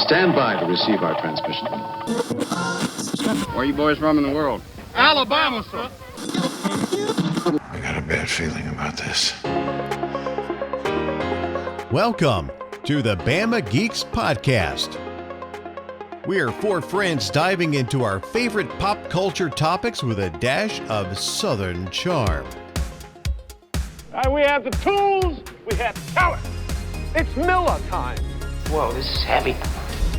Stand by to receive our transmission. Where are you boys from in the world? Alabama, sir. I got a bad feeling about this. Welcome to the Bama Geeks podcast. We are four friends diving into our favorite pop culture topics with a dash of Southern charm. We have the tools, we have talent. It's Miller time. Whoa, this is heavy.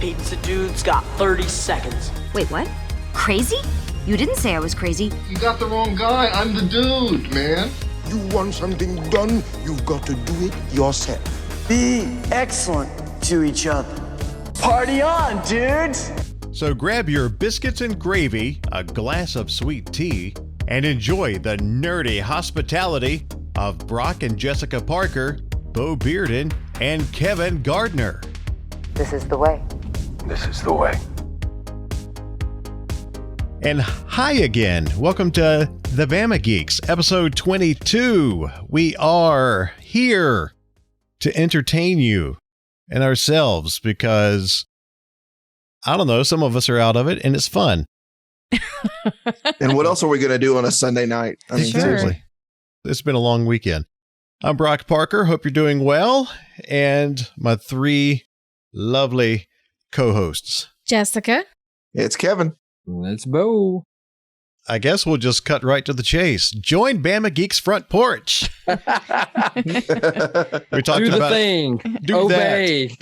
Pizza dude's got 30 seconds. Wait, what? Crazy? You didn't say I was crazy. You got the wrong guy. I'm the dude, man. You want something done, you've got to do it yourself. Be excellent to each other. Party on, dudes! So grab your biscuits and gravy, a glass of sweet tea, and enjoy the nerdy hospitality of Brock and Jessica Parker, Bo Bearden, and Kevin Gardner. This is the way. This is the way. And hi again. Welcome to the Bama Geeks, episode 22. We are here to entertain you and ourselves because, I don't know, some of us are out of it and it's fun. And what else are we going to do on a Sunday night? I mean, Sure. Seriously. It's been a long weekend. I'm Brock Parker. Hope you're doing well. And my three lovely co-hosts. Jessica. It's Kevin. Let's Bo. I guess we'll just cut right to the chase. Join Bama Geeks Front Porch. We talked Do the about thing. Do Obey.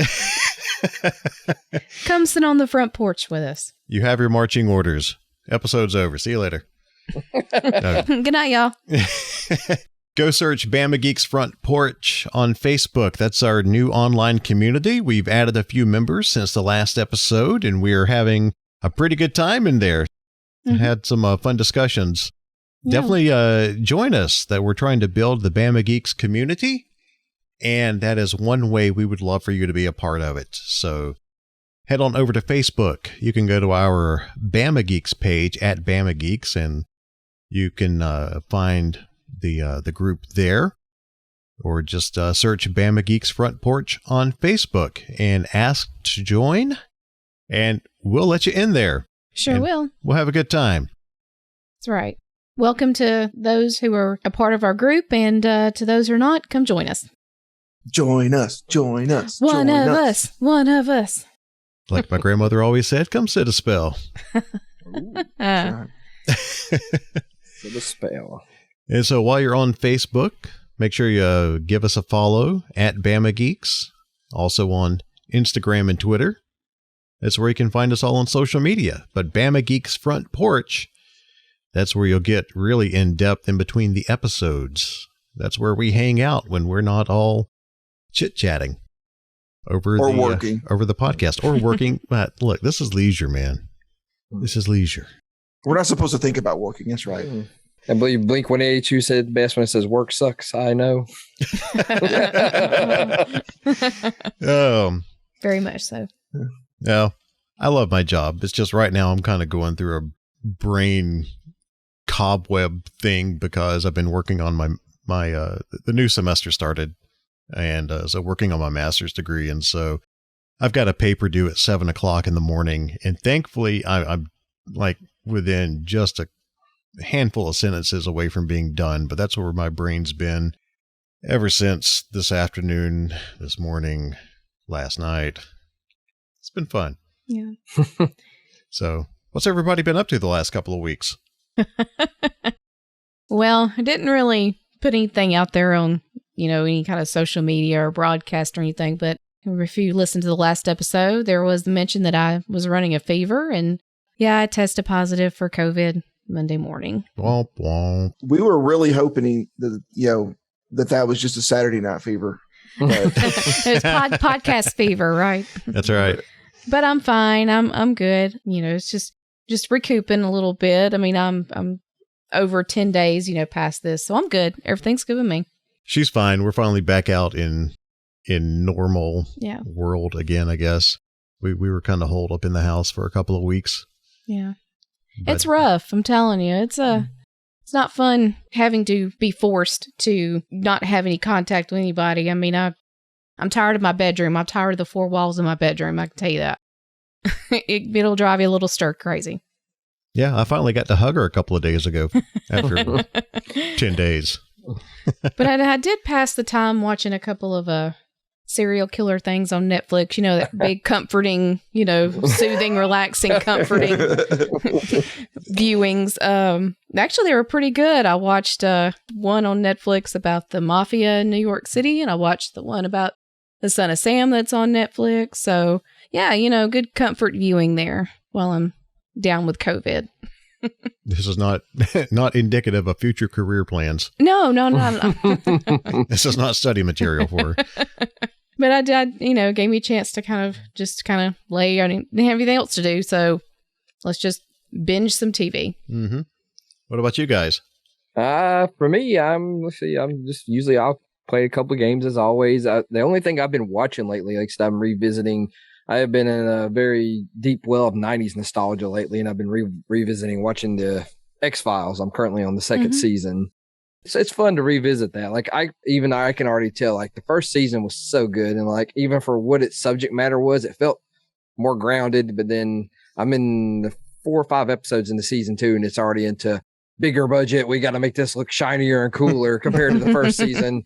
Come sit on the front porch with us. You have your marching orders. Episode's over. See you later. Good night, y'all. Go search Bama Geeks Front Porch on Facebook. That's our new online community. We've added a few members since the last episode, and we're having a pretty good time in there. Had some fun discussions. Yeah. Definitely join us. That we're trying to build the Bama Geeks community, and that is one way we would love for you to be a part of it. So head on over to Facebook. You can go to our Bama Geeks page at Bama Geeks, and you can find the group there, or just search Bama Geeks Front Porch on Facebook and ask to join, and we'll let you in there. Sure And will. We'll have a good time. That's right. Welcome to those who are a part of our group, and to those who are not, come join us. Join us. Join us. One join of us. One of us. Like my grandmother always said, come sit a spell. For the spell. And so while you're on Facebook, make sure you give us a follow at Bama Geeks. Also on Instagram and Twitter. That's where you can find us all on social media. But Bama Geeks Front Porch, that's where you'll get really in-depth in between the episodes. That's where we hang out when we're not all chit-chatting over Or the working. over the podcast or working. But look, this is leisure, man. This is leisure. We're not supposed to think about working. That's right. I believe Blink 182 said best when it says work sucks. I know. Very much so. No, I love my job. It's just right now I'm kind of going through a brain cobweb thing because I've been working on my the new semester started, and so working on my master's degree, and so I've got a paper due at 7:00 in the morning, and thankfully I'm like within just a handful of sentences away from being done, but that's where my brain's been ever since this afternoon, this morning, last night. It's been fun. Yeah. So what's everybody been up to the last couple of weeks? Well, I didn't really put anything out there on, any kind of social media or broadcast or anything, but if you listened to the last episode, there was the mention that I was running a fever, and yeah, I tested positive for COVID Monday morning. Womp womp. We were really hoping that, that was just a Saturday night fever. But It's podcast fever, right? That's right. But I'm fine. I'm good. It's just recouping a little bit. I mean, I'm over 10 days, past this, so I'm good. Everything's good with me. She's fine. We're finally back out in normal world again, I guess. We were kind of holed up in the house for a couple of weeks. Yeah. But It's rough. I'm telling you. It's not fun having to be forced to not have any contact with anybody. I mean, I'm tired of my bedroom. I'm tired of the four walls of my bedroom. I can tell you that. It'll drive you a little stir crazy. Yeah, I finally got to hug her a couple of days ago after 10 days. But I did pass the time watching a couple of serial killer things on Netflix. You know, that big comforting, soothing, relaxing, comforting viewings. Actually, they were pretty good. I watched one on Netflix about the mafia in New York City, and I watched the one about the Son of Sam that's on Netflix. So, yeah, good comfort viewing there while I'm down with COVID. This is not indicative of future career plans. No. This is not study material for her. But I did, gave me a chance to kind of lay. I didn't have anything else to do, so let's just binge some TV. Mm-hmm. What about you guys? For me, I'll play a couple of games as always. The only thing I've been watching lately, like I said, I'm revisiting. I have been in a very deep well of 90s nostalgia lately, and I've been revisiting watching the X-Files. I'm currently on the second season. So it's fun to revisit that. Like I can already tell, like the first season was so good. And like, even for what its subject matter was, it felt more grounded, but then I'm in the 4 or 5 episodes into season 2 and it's already into bigger budget. We got to make this look shinier and cooler compared to the first season.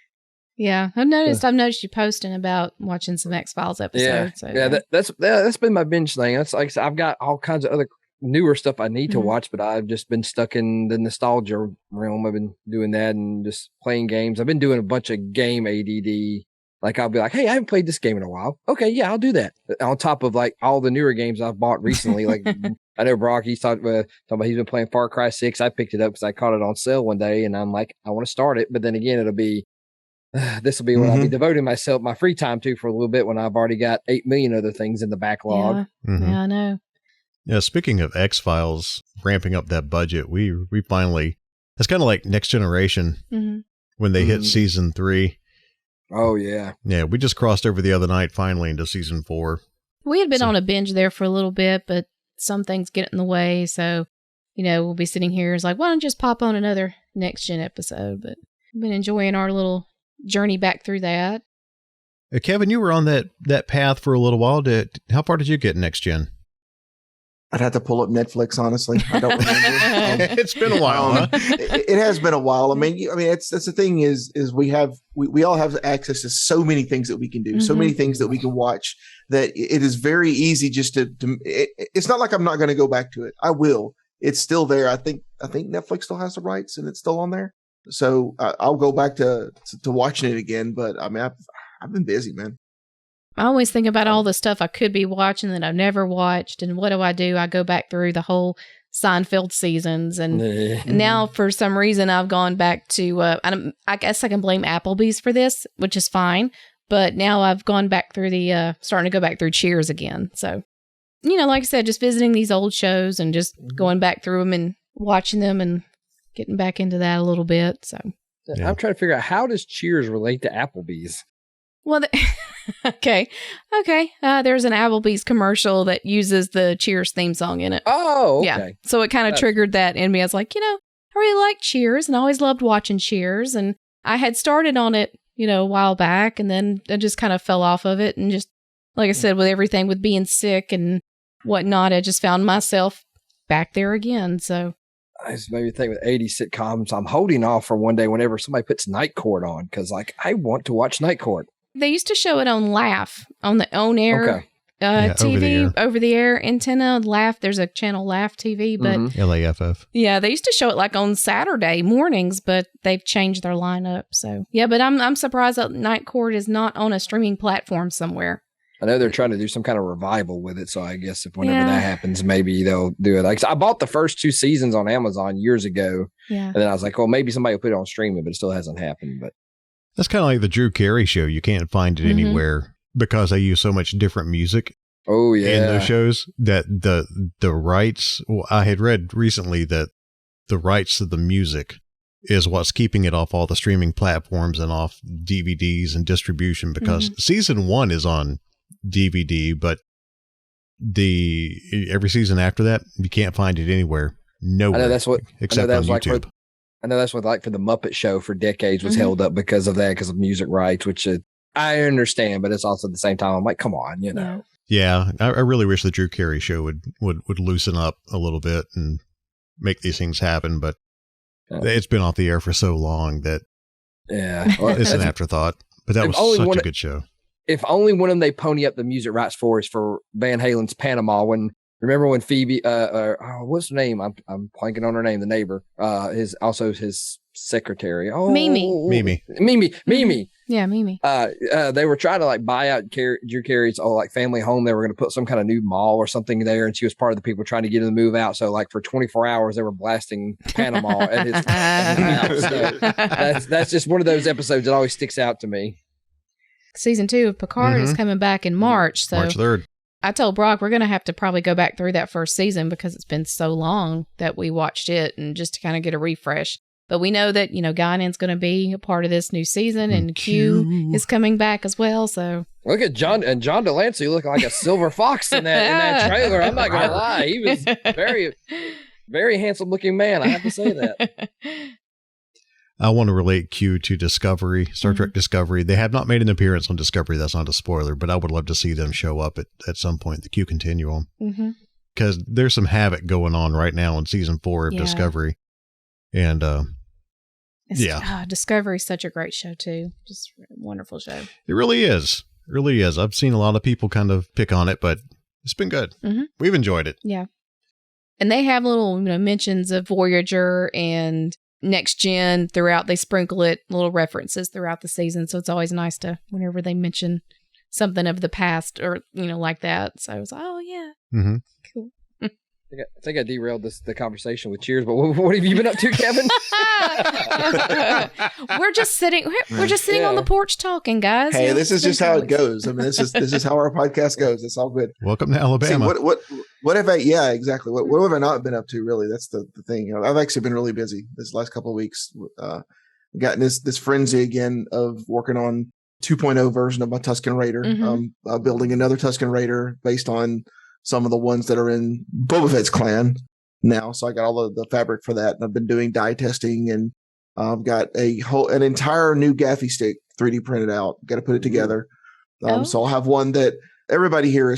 Yeah. I've noticed you posting about watching some X-Files episodes. Yeah. That's been my binge thing. That's like, I've got all kinds of other newer stuff I need to watch, but I've just been stuck in the nostalgia realm. I've been doing that and just playing games. I've been doing a bunch of game ADD. Like I'll be like, hey, I haven't played this game in a while. Okay, yeah, I'll do that. On top of like all the newer games I've bought recently. Like I know Brock, he's talking about he's been playing Far Cry 6. I picked it up because I caught it on sale one day, and I'm like, I want to start it, but then again, it'll be this will be what I'll be devoting my free time to for a little bit when I've already got 8 million other things in the backlog. Yeah, I know. Yeah, speaking of X-Files ramping up that budget, we finally, it's kind of like Next Generation when they hit season 3. Oh, yeah. Yeah, we just crossed over the other night finally into season 4. We had been on a binge there for a little bit, but some things get in the way. So, we'll be sitting here. It's like, why don't just pop on another Next Gen episode? But we've been enjoying our little journey back through that. Kevin, you were on that path for a little while. How far did you get Next Gen? I'd have to pull up Netflix, honestly. I don't remember. It's been a while, huh? It has been a while. I mean, that's the thing is we all have access to so many things that we can do, so many things that we can watch, that it is very easy just to it's not like I'm not going to go back to it. I will. It's still there. I think Netflix still has the rights and it's still on there. So I'll go back to watching it again. But I mean, I've been busy, man. I always think about all the stuff I could be watching that I've never watched. And what do? I go back through the whole Seinfeld seasons. And now for some reason I've gone back to, I guess I can blame Applebee's for this, which is fine. But now I've gone back through starting to go back through Cheers again. So, like I said, just visiting these old shows and just going back through them and watching them and getting back into that a little bit. So yeah. I'm trying to figure out, how does Cheers relate to Applebee's? Well, okay. There's an Applebee's commercial that uses the Cheers theme song in it. Oh, okay. Yeah. So it kind of triggered that in me. I was like, I really like Cheers and I always loved watching Cheers. And I had started on it, a while back, and then I just kind of fell off of it. And just, like I said, with everything with being sick and whatnot, I just found myself back there again. So I just made me think with 80 sitcoms, I'm holding off for one day whenever somebody puts Night Court on, because I want to watch Night Court. They used to show it on Laugh, on the on-air TV, over the air antenna. Laugh, there's a channel Laugh TV, but LAFF. Yeah, they used to show it like on Saturday mornings, but they've changed their lineup. So yeah, but I'm surprised that Night Court is not on a streaming platform somewhere. I know they're trying to do some kind of revival with it, so I guess whenever that happens, maybe they'll do it. Like I bought the first 2 seasons on Amazon years ago, and then I was like, well, maybe somebody will put it on streaming, but it still hasn't happened. But that's kind of like the Drew Carey show. You can't find it anywhere because they use so much different music. Oh yeah, in those shows that the rights. Well, I had read recently that the rights to the music is what's keeping it off all the streaming platforms and off DVDs and distribution, because season 1 is on DVD, but every season after that you can't find it anywhere. Nowhere. I know that's what except on YouTube. I know that's what for the Muppet Show for decades was held up because of that, because of music rights, which I understand, but it's also at the same time I'm like, come on, Yeah, I really wish the Drew Carey show would loosen up a little bit and make these things happen, but it's been off the air for so long that it's an afterthought. But that was such a good show. If only one of them they pony up the music rights for is for Van Halen's Panama. Remember when Phoebe, what's her name? I'm blanking on her name. The neighbor, his secretary. Oh, Mimi. Yeah, Mimi. They were trying to like buy out Drew Carey's family home. They were going to put some kind of new mall or something there, and she was part of the people trying to get him to move out. So like for 24 hours, they were blasting Panama at his house. So that's just one of those episodes that always sticks out to me. Season 2 of Picard is coming back in March. So March 3rd. I told Brock we're going to have to probably go back through that first season because it's been so long that we watched it, and just to kind of get a refresh. But we know that, Guinan's going to be a part of this new season, and Q is coming back as well. So look at John Delancey looking like a silver fox in that trailer. I'm not going to lie. He was very, very handsome looking man. I have to say that. I want to relate Q to Discovery, Star Trek Discovery. They have not made an appearance on Discovery. That's not a spoiler, but I would love to see them show up at some point, the Q Continuum. Because there's some havoc going on right now in season 4 of Discovery. And Discovery is such a great show too. Just a wonderful show. It really is. It really is. I've seen a lot of people kind of pick on it, but it's been good. We've enjoyed it. Yeah. And they have little mentions of Voyager and Next Gen throughout. They sprinkle little references throughout the season. So it's always nice to, whenever they mention something of the past or, like that. So I was like, oh yeah. Cool. I think I derailed the conversation with Cheers, but what have you been up to, Kevin? We're just sitting on the porch talking, guys. Hey, this is just how it goes. I mean, this is how our podcast goes. It's all good. Welcome to Alabama. See, what have I? Yeah, exactly. What have I not been up to? Really, that's the thing. I've actually been really busy this last couple of weeks. Gotten this frenzy again of working on 2.0 version of my Tusken Raider. Building another Tusken Raider based on some of the ones that are in Boba Fett's clan now. So I got all the fabric for that. And I've been doing dye testing, and I've got an entire new gaffy stick 3D printed out. Got to put it together. So I'll have one that everybody here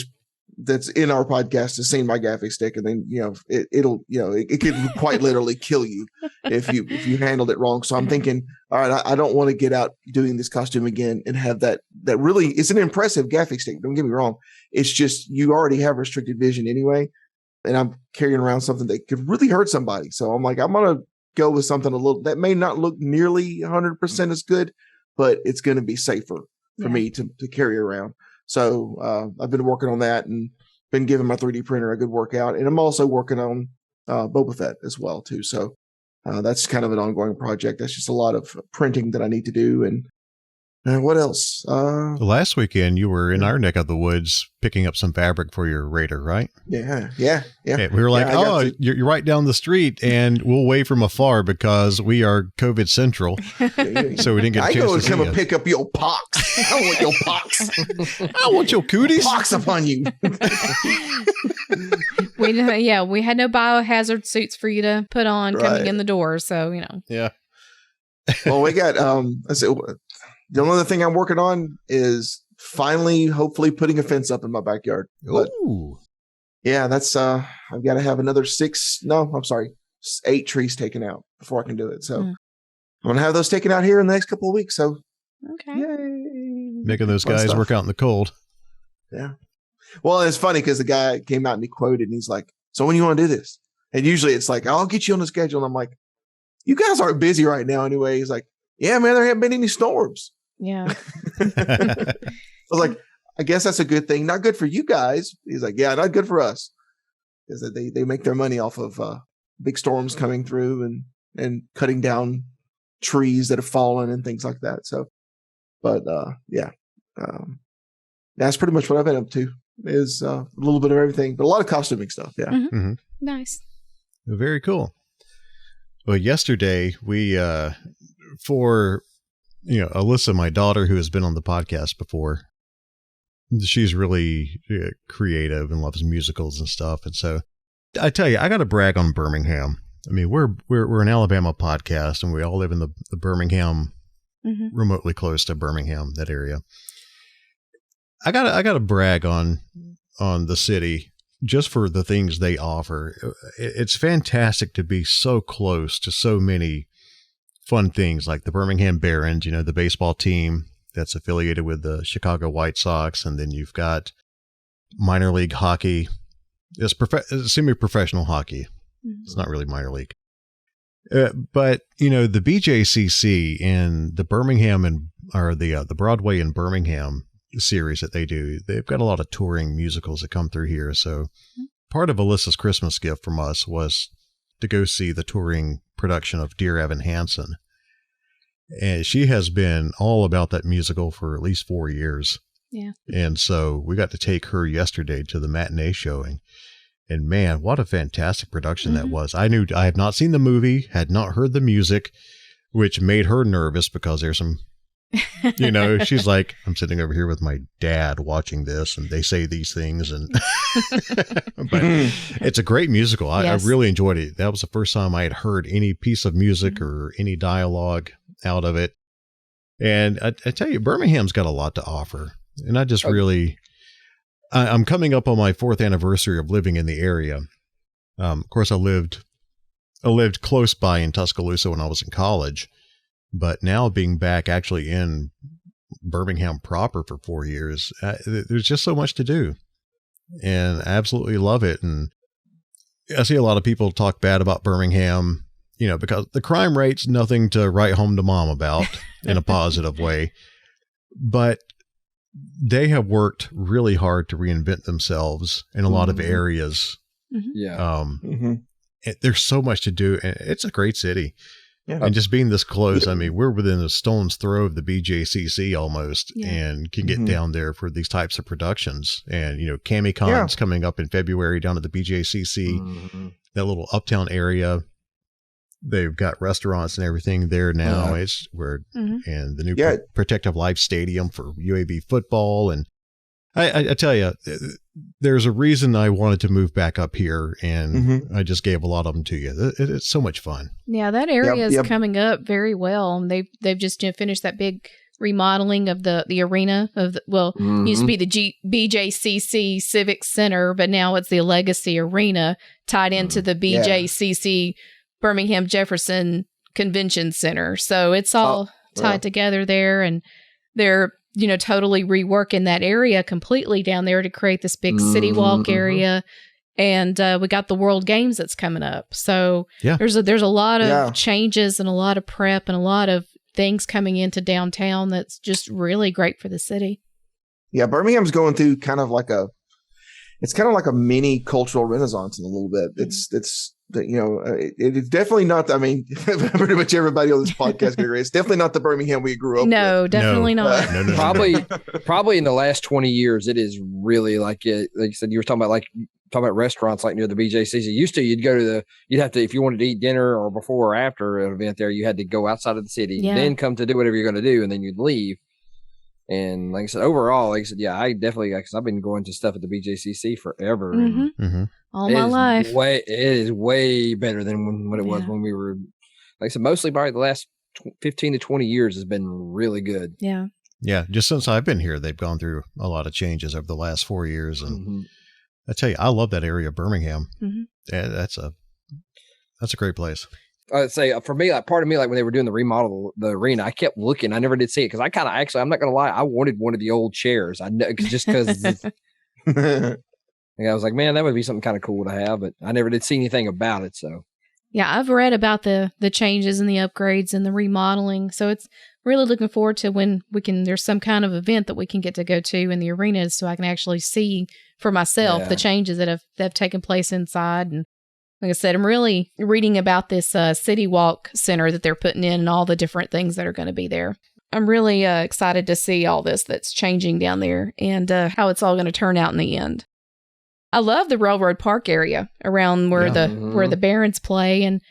that's in our podcast has seen my gaffy stick, and then, it could quite literally kill you if you handled it wrong. So I'm thinking, all right, I don't want to get out doing this costume again and have that really, it's an impressive gaffy stick. Don't get me wrong. It's just, you already have restricted vision anyway. And I'm carrying around something that could really hurt somebody. So I'm like, I'm going to go with something that may not look nearly 100% as good, but it's going to be safer for me to carry around. So I've been working on that and been giving my 3D printer a good workout. And I'm also working on Boba Fett as well, too. So that's kind of an ongoing project. That's just a lot of printing that I need to do. And what else? Last weekend, you were in our neck of the woods picking up some fabric for your Raider, right? Yeah. Okay, we were like, you're right down the street, and we'll wave from afar because we are COVID central. So we didn't get a chance to see you. I go come and pick up your pox. I don't want your pox. I want your cooties. Pox upon you. We had no biohazard suits for you to put on coming in the door. So, Yeah. Well, we got, the only other thing I'm working on is finally, hopefully, putting a fence up in my backyard. But, yeah, that's I've got to have another 8 trees taken out before I can do it. So I'm gonna have those taken out here in the next couple of weeks. So yay. Making those guys work out in the cold. Yeah. Well, it's funny because the guy came out and he quoted, and he's like, "So when you want to do this?" And usually it's like, "I'll get you on the schedule." And I'm like, "You guys aren't busy right now anyway." He's like, "Yeah, man, there haven't been any storms." Yeah. I was like, I guess that's a good thing. Not good for you guys. He's like, yeah, not good for us. Because they make their money off of big storms coming through and cutting down trees that have fallen and things like that. So, but that's pretty much what I've been up to, is a little bit of everything, but a lot of costuming stuff. Yeah. Nice. Very cool. Well, yesterday we, for Alyssa, my daughter, who has been on the podcast before, she's really creative and loves musicals and stuff. And so I tell you, I got to brag on Birmingham. I mean, we're an Alabama podcast, and we all live in the Birmingham, remotely close to Birmingham, that area. I got to brag on on the city just for the things they offer. It's fantastic to be so close to so many fun things like the Birmingham Barons, the baseball team that's affiliated with the Chicago White Sox. And then you've got minor league hockey. It's semi-professional hockey. It's not really minor league. But, the BJCC and the Birmingham the Broadway in Birmingham series that they do, they've got a lot of touring musicals that come through here. So part of Alyssa's Christmas gift from us was to go see the touring production of Dear Evan Hansen. And she has been all about that musical for at least 4 years. Yeah. And so we got to take her yesterday to the matinee showing. And man, what a fantastic production that was. I had not seen the movie, had not heard the music, which made her nervous because there's some, she's like, I'm sitting over here with my dad watching this and they say these things. And but it's a great musical. I really enjoyed it. That was the first time I had heard any piece of music or any dialogue out of it. And I tell you, Birmingham's got a lot to offer. And I just I'm coming up on my 4th anniversary of living in the area. Of course, I lived close by in Tuscaloosa when I was in college, but now being back actually in Birmingham proper for 4 years, there's just so much to do, and I absolutely love it. And I see a lot of people talk bad about Birmingham, because the crime rate's nothing to write home to mom about in a positive way, but they have worked really hard to reinvent themselves in a lot of areas. Yeah. There's so much to do, and it's a great city. Yeah. And just being this close, I mean, we're within a stone's throw of the BJCC almost, and can get down there for these types of productions. And, CamiCon's coming up in February down at the BJCC, that little uptown area. They've got restaurants and everything there now. It's where, and the new Protective Life Stadium for UAB football. And I tell you, there's a reason I wanted to move back up here, and I just gave a lot of them to you. It's so much fun. Yeah, that area is coming up very well. They've just finished that big remodeling of the arena of used to be the BJCC Civic Center, but now it's the Legacy Arena tied into the BJCC Birmingham Jefferson Convention Center. So it's all tied together there, and they're totally reworking that area completely down there to create this big city walk area. And we got the World Games that's coming up. So there's a lot of changes and a lot of prep and a lot of things coming into downtown that's just really great for the city. Yeah, Birmingham's going through kind of like a mini cultural renaissance in a little bit. It's definitely not. I mean, pretty much everybody on this podcast can agree. It's definitely not the Birmingham we grew up with. No, definitely not. No. Probably in the last 20 years, it is really like you said, you were talking about restaurants like near the BJCC. Used to, you'd have to, if you wanted to eat dinner or before or after an event there, you had to go outside of the city, then come to do whatever you're going to do, and then you'd leave. And like I said, overall, I definitely, because I've been going to stuff at the BJCC forever. All my life. It is way better than when it was when we were, like I said, mostly probably the last 15 to 20 years has been really good. Yeah. Yeah. Just since I've been here, they've gone through a lot of changes over the last 4 years. And I tell you, I love that area of Birmingham. Yeah, that's a great place. I'd say for me, like part of me, like when they were doing the remodel, the arena, I kept looking. I never did see it because I kind of I'm not going to lie, I wanted one of the old chairs. I know just because I was like, man, that would be something kind of cool to have, but I never did see anything about it. So yeah, I've read about the changes and the upgrades and the remodeling. So it's really looking forward to when there's some kind of event that we can get to go to in the arenas, so I can actually see for myself the changes that have taken place inside. And like I said, I'm really reading about this City Walk Center that they're putting in and all the different things that are going to be there. I'm really excited to see all this that's changing down there and how it's all going to turn out in the end. I love the Railroad Park area around where the Barons play, and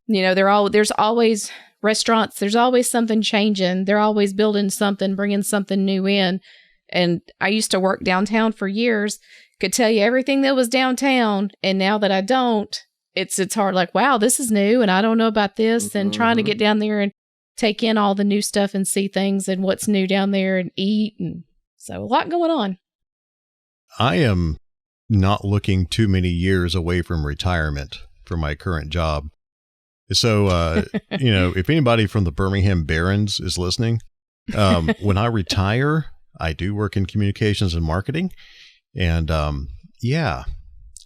there's always restaurants. There's always something changing. They're always building something, bringing something new in. And I used to work downtown for years. Could tell you everything that was downtown, and now that I don't, it's hard. Like, wow, this is new, and I don't know about this. And trying to get down there and take in all the new stuff and see things and what's new down there and eat, and so a lot going on. I am not looking too many years away from retirement for my current job. So, if anybody from the Birmingham Barons is listening, when I retire, I do work in communications and marketing. And,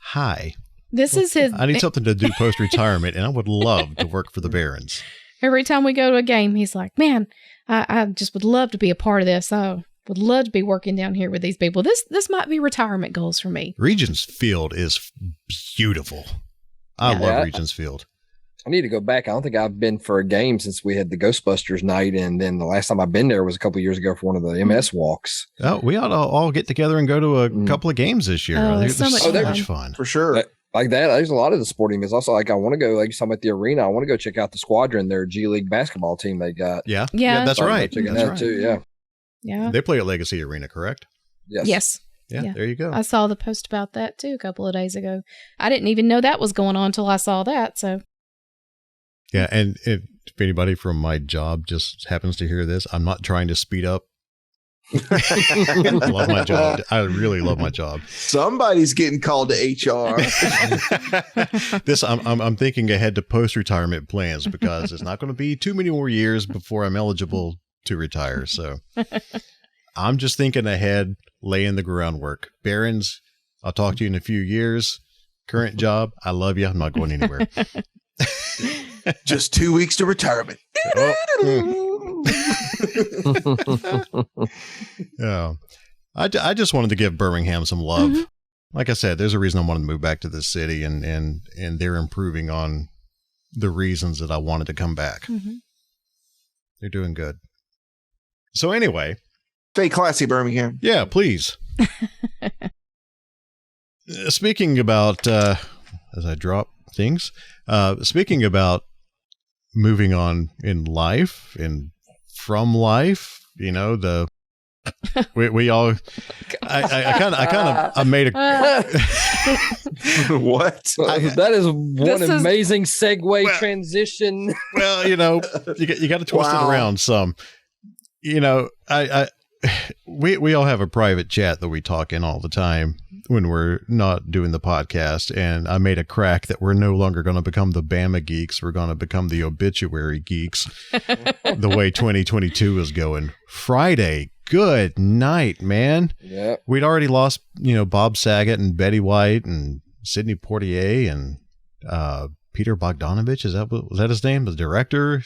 hi. This is his. I need something to do post-retirement, and I would love to work for the Barons. Every time we go to a game, he's like, man, I just would love to be a part of this. I would love to be working down here with these people. This might be retirement goals for me. Regents Field is beautiful. I love Regents Field. I need to go back. I don't think I've been for a game since we had the Ghostbusters night. And then the last time I've been there was a couple of years ago for one of the MS walks. Oh, we ought to all get together and go to a couple of games this year. Oh, There's so much fun. For sure. Like that, there's a lot of the sporting events. Also, like I want to go, like some at the arena. I want to go check out the Squadron, their G League basketball team they got. Yeah, that's So right. Check That's that right. too. Yeah. They play at Legacy Arena, correct? Yes. Yeah, there you go. I saw the post about that too a couple of days ago. I didn't even know that was going on until I saw that. So. Yeah, and if anybody from my job just happens to hear this, I'm not trying to speed up. I love my job. I really love my job. Somebody's getting called to HR. I'm thinking ahead to post-retirement plans because it's not going to be too many more years before I'm eligible to retire. So I'm just thinking ahead, laying the groundwork. Barons, I'll talk to you in a few years. Current job, I love you. I'm not going anywhere. Just 2 weeks to retirement. Yeah, I just wanted to give Birmingham some love. Mm-hmm. Like I said, there's a reason I wanted to move back to this city, and they're improving on the reasons that I wanted to come back. Mm-hmm. They're doing good. So anyway, stay classy, Birmingham. Yeah, please. Speaking about as I drop things, speaking about moving on in life and from life, we all, I made a, what? That is one amazing segue transition. Well, you got to twist it around some, we all have a private chat that we talk in all the time when we're not doing the podcast. And I made a crack that we're no longer going to become the Bama Geeks. We're going to become the Obituary Geeks the way 2022 is going. Friday. Good night, man. Yeah. We'd already lost, Bob Saget and Betty White and Sidney Poitier and Peter Bogdanovich. Was that his name? The director?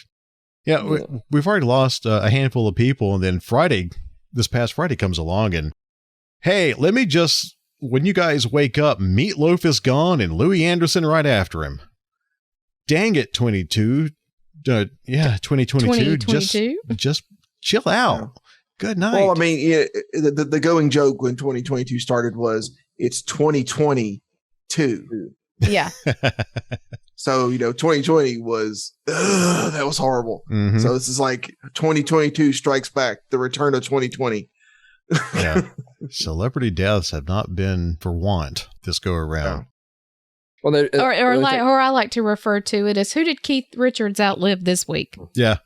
Yeah. We've already lost a handful of people. And then this past Friday comes along and, hey, let me just, when you guys wake up, Meat Loaf is gone and Louie Anderson right after him. Dang it, 2022. Just chill out. Yeah. Good night. Well, I mean, the going joke when 2022 started was it's 2022. Yeah. So, 2020 was, that was horrible. Mm-hmm. So this is like 2022 strikes back, the return of 2020. Yeah. Celebrity deaths have not been for want this go around. Yeah. Well, or I like to refer to it as, who did Keith Richards outlive this week? Yeah.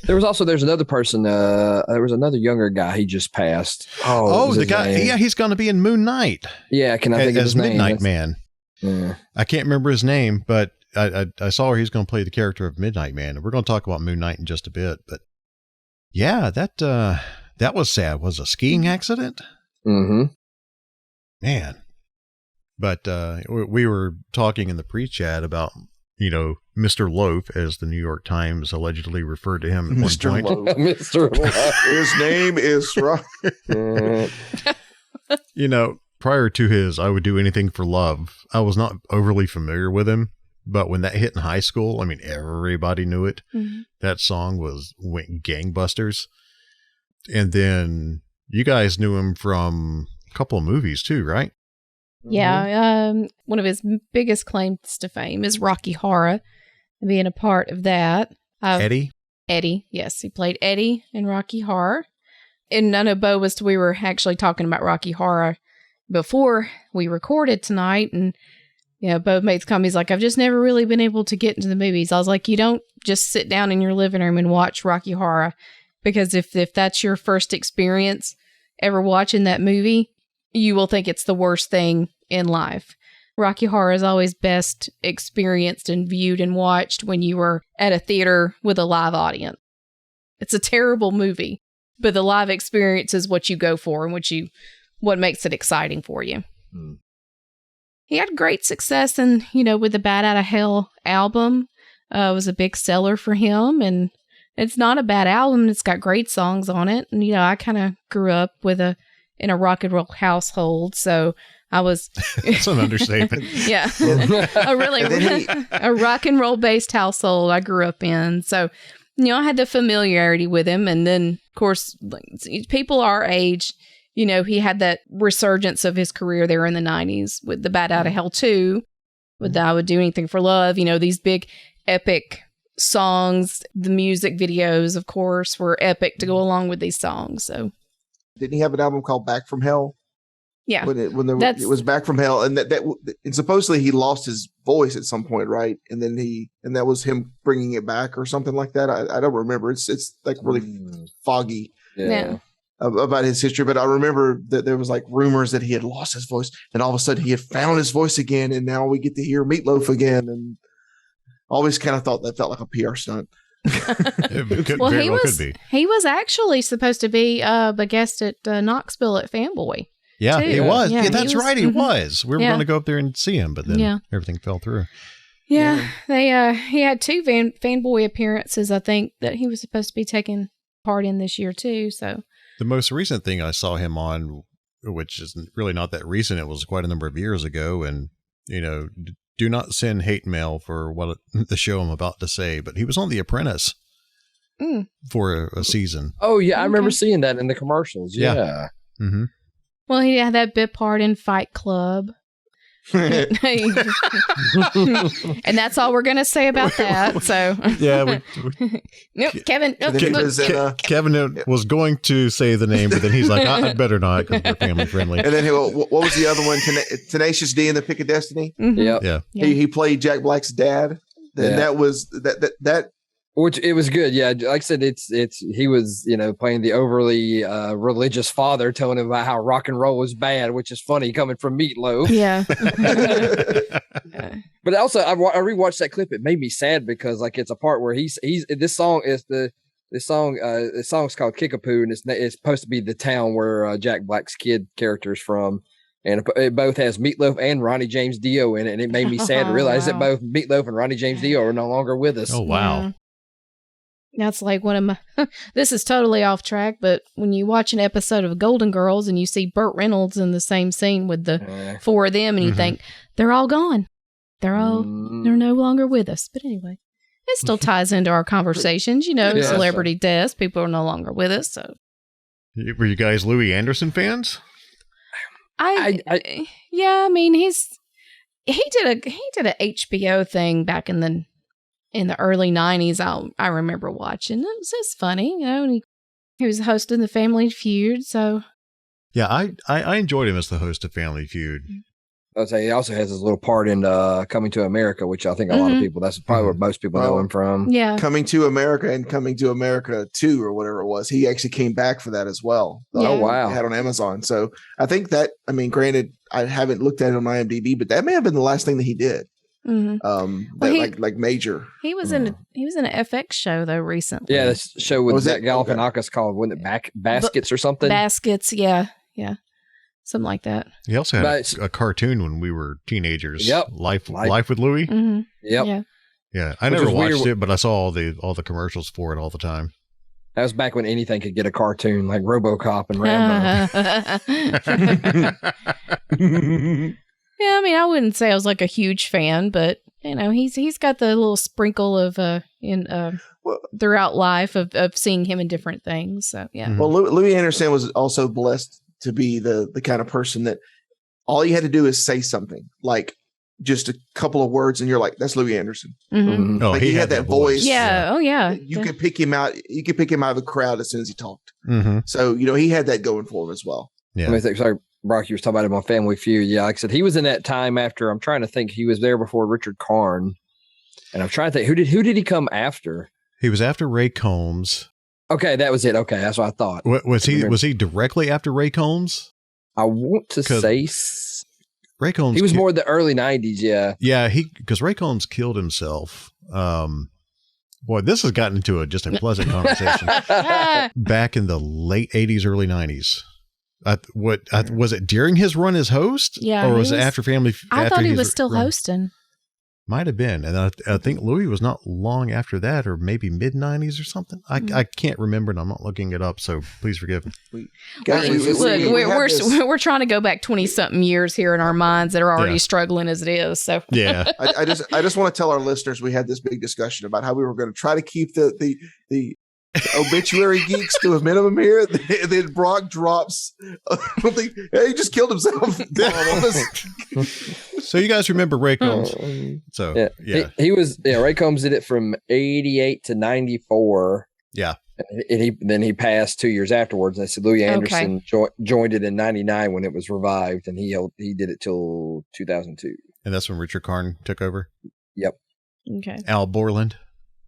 There's another person. There was another younger guy. He just passed. The guy. Name? Yeah, he's going to be in Moon Knight. Yeah, can I think of his name? Midnight Man. Yeah. I can't remember his name, but I saw where he's going to play the character of Midnight Man, and we're going to talk about Moon Knight in just a bit. But yeah, that was sad. Was it a skiing accident? Mm-hmm. Man, but we were talking in the pre-chat about Mr. Loaf, as the New York Times allegedly referred to him at Mr. one point. Loaf. Mr. Loaf. His name is Rob. Prior to his I Would Do Anything for Love, I was not overly familiar with him. But when that hit in high school, I mean, everybody knew it. Mm-hmm. That song went gangbusters. And then you guys knew him from a couple of movies too, right? Yeah. One of his biggest claims to fame is Rocky Horror, being a part of that. Eddie? Eddie, yes. He played Eddie in Rocky Horror. And I know Bo we were actually talking about Rocky Horror before we recorded tonight. And, Bo made the comment, he's like, I've just never really been able to get into the movies. I was like, you don't just sit down in your living room and watch Rocky Horror. Because if that's your first experience ever watching that movie, you will think it's the worst thing in life. Rocky Horror is always best experienced and viewed and watched when you were at a theater with a live audience. It's a terrible movie, but the live experience is what you go for and what makes it exciting for you. He had great success with the Bat Out of Hell album. It was a big seller for him, and it's not a bad album. It's got great songs on it. And, I kind of grew up in a rock and roll household, so I was... That's an understatement. Yeah. A rock and roll based household I grew up in. So, I had the familiarity with him. And then, of course, people our age, he had that resurgence of his career there in the 90s with the Bat Out of Hell 2, with I Would Do Anything for Love, these big epic songs. The music videos, of course, were epic to go along with these songs. So, didn't he have an album called Back from Hell? Yeah, it was Back from Hell, and and supposedly he lost his voice at some point, right? And then that was him bringing it back or something like that. I don't remember. It's like really foggy. Yeah. About his history, but I remember that there was like rumors that he had lost his voice, and all of a sudden he had found his voice again, and now we get to hear Meatloaf again. And always kind of thought that felt like a PR stunt. He was actually supposed to be the guest at Knoxville at Fanboy. Yeah, too. he was. Yeah, that's right. He was. We were going to go up there and see him, but then everything fell through. Yeah, he had 2 Fanboy appearances, I think, that he was supposed to be taking part in this year too. So the most recent thing I saw him on, which is really not that recent, it was quite a number of years ago, and do not send hate mail for the show I'm about to say, but he was on The Apprentice for a season. Oh yeah, I remember seeing that in the commercials. Yeah. Mm-hmm. Well, he had that bit part in Fight Club. And that's all we're going to say about that. So yeah, nope, Kevin. Nope, Kevin was going to say the name, but then he's like, "I'd better not because we're family friendly." And then what was the other one? Tenacious D in the Pick of Destiny. Mm-hmm. Yeah. He played Jack Black's dad. And that was that. Which it was good, yeah. Like I said, he was playing the overly religious father, telling him about how rock and roll was bad, which is funny coming from Meatloaf. Yeah. But also, I rewatched that clip. It made me sad because it's a part where he's this song is the song's called Kickapoo, and it's supposed to be the town where Jack Black's kid character is from. And it both has Meatloaf and Ronnie James Dio in it, and it made me sad to realize that both Meatloaf and Ronnie James Dio are no longer with us. Oh wow. Yeah. That's like one of my, this is totally off track, but when you watch an episode of Golden Girls and you see Burt Reynolds in the same scene with the 4 of them, and you think, they're all gone. They're no longer with us. But anyway, it still ties into our conversations, celebrity deaths. People are no longer with us. So, were you guys Louie Anderson fans? I mean, he did a HBO thing back in the early 90s. I remember watching. It was just funny, and he was hosting the Family Feud. So yeah, I enjoyed him as the host of Family Feud. I'll say he also has his little part in Coming to America, which I think a lot of people, that's probably where most people know him from. Yeah. Coming to America and Coming to America 2 or whatever it was. He actually came back for that as well. Oh, wow. Had on Amazon. So I think that, granted, I haven't looked at it on IMDb, but that may have been the last thing that he did. Mm-hmm. Like major. He was in an FX show though recently. Yeah, this show with Zach Galifianakis called, wasn't it Baskets or something? Baskets, yeah. Something like that. He also had a cartoon when we were teenagers. Yep. Life with Louie. Mm-hmm. Yep. Yeah. I never watched it, but I saw all the commercials for it all the time. That was back when anything could get a cartoon, like RoboCop and Rambo. Yeah, I wouldn't say I was like a huge fan, but he's got the little sprinkle of throughout life of seeing him in different things. So yeah. Well, Louie Anderson was also blessed to be the kind of person that all you had to do is say something, like just a couple of words, and you're like, "That's Louie Anderson." Mm-hmm. Oh, like he had that voice. Yeah. Oh, yeah. You could pick him out. You could pick him out of the crowd as soon as he talked. Mm-hmm. So he had that going for him as well. Yeah. Sorry, Brock, you were talking about him on Family Feud. Yeah, like I said, he was in that time after. I'm trying to think. He was there before Richard Karn, and I'm trying to think who did he come after? He was after Ray Combs. Okay, that was it. Okay, that's what I thought. Was he directly after Ray Combs? I want to say Ray Combs. He was more the early 90s, yeah. Yeah, because Ray Combs killed himself. Boy, this has gotten into just a pleasant conversation. Back in the late 80s, early 90s. Was it during his run as host? Yeah. Or was it after Family? I thought he was still hosting. Might have been. And I think Louie was not long after that, or maybe mid 90s or something. I can't remember, and I'm not looking it up, so please forgive me. We're trying to go back 20 something years here in our minds that are already struggling as it is. So yeah, I just want to tell our listeners we had this big discussion about how we were going to try to keep the obituary geeks to a minimum here. And then Brock drops. He just killed himself. So you guys remember Ray Combs? So yeah. He was Ray Combs did it from 88 to 94. Yeah. And then he passed 2 years afterwards. And I said Louie Anderson joined it in 99 when it was revived, and he did it till 2002. And that's when Richard Karn took over. Yep. Okay. Al Borland.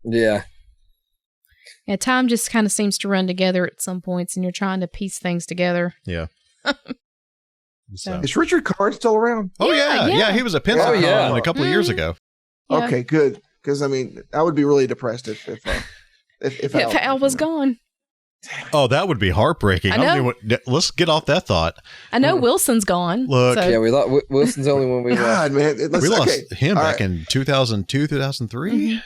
Yeah. Yeah, time just kind of seems to run together at some points, and you're trying to piece things together. Yeah. So. Is Richard Karn still around? Oh yeah. He was a Pensacon a couple of years ago. Yeah. Okay, good. Because I mean, I would be really depressed if Al was gone. Oh, that would be heartbreaking. I know. Let's get off that thought. I know Wilson's gone. Look, yeah, we lost Wilson's the only one we lost. Man, we lost him back in 2002, 2003. Mm-hmm.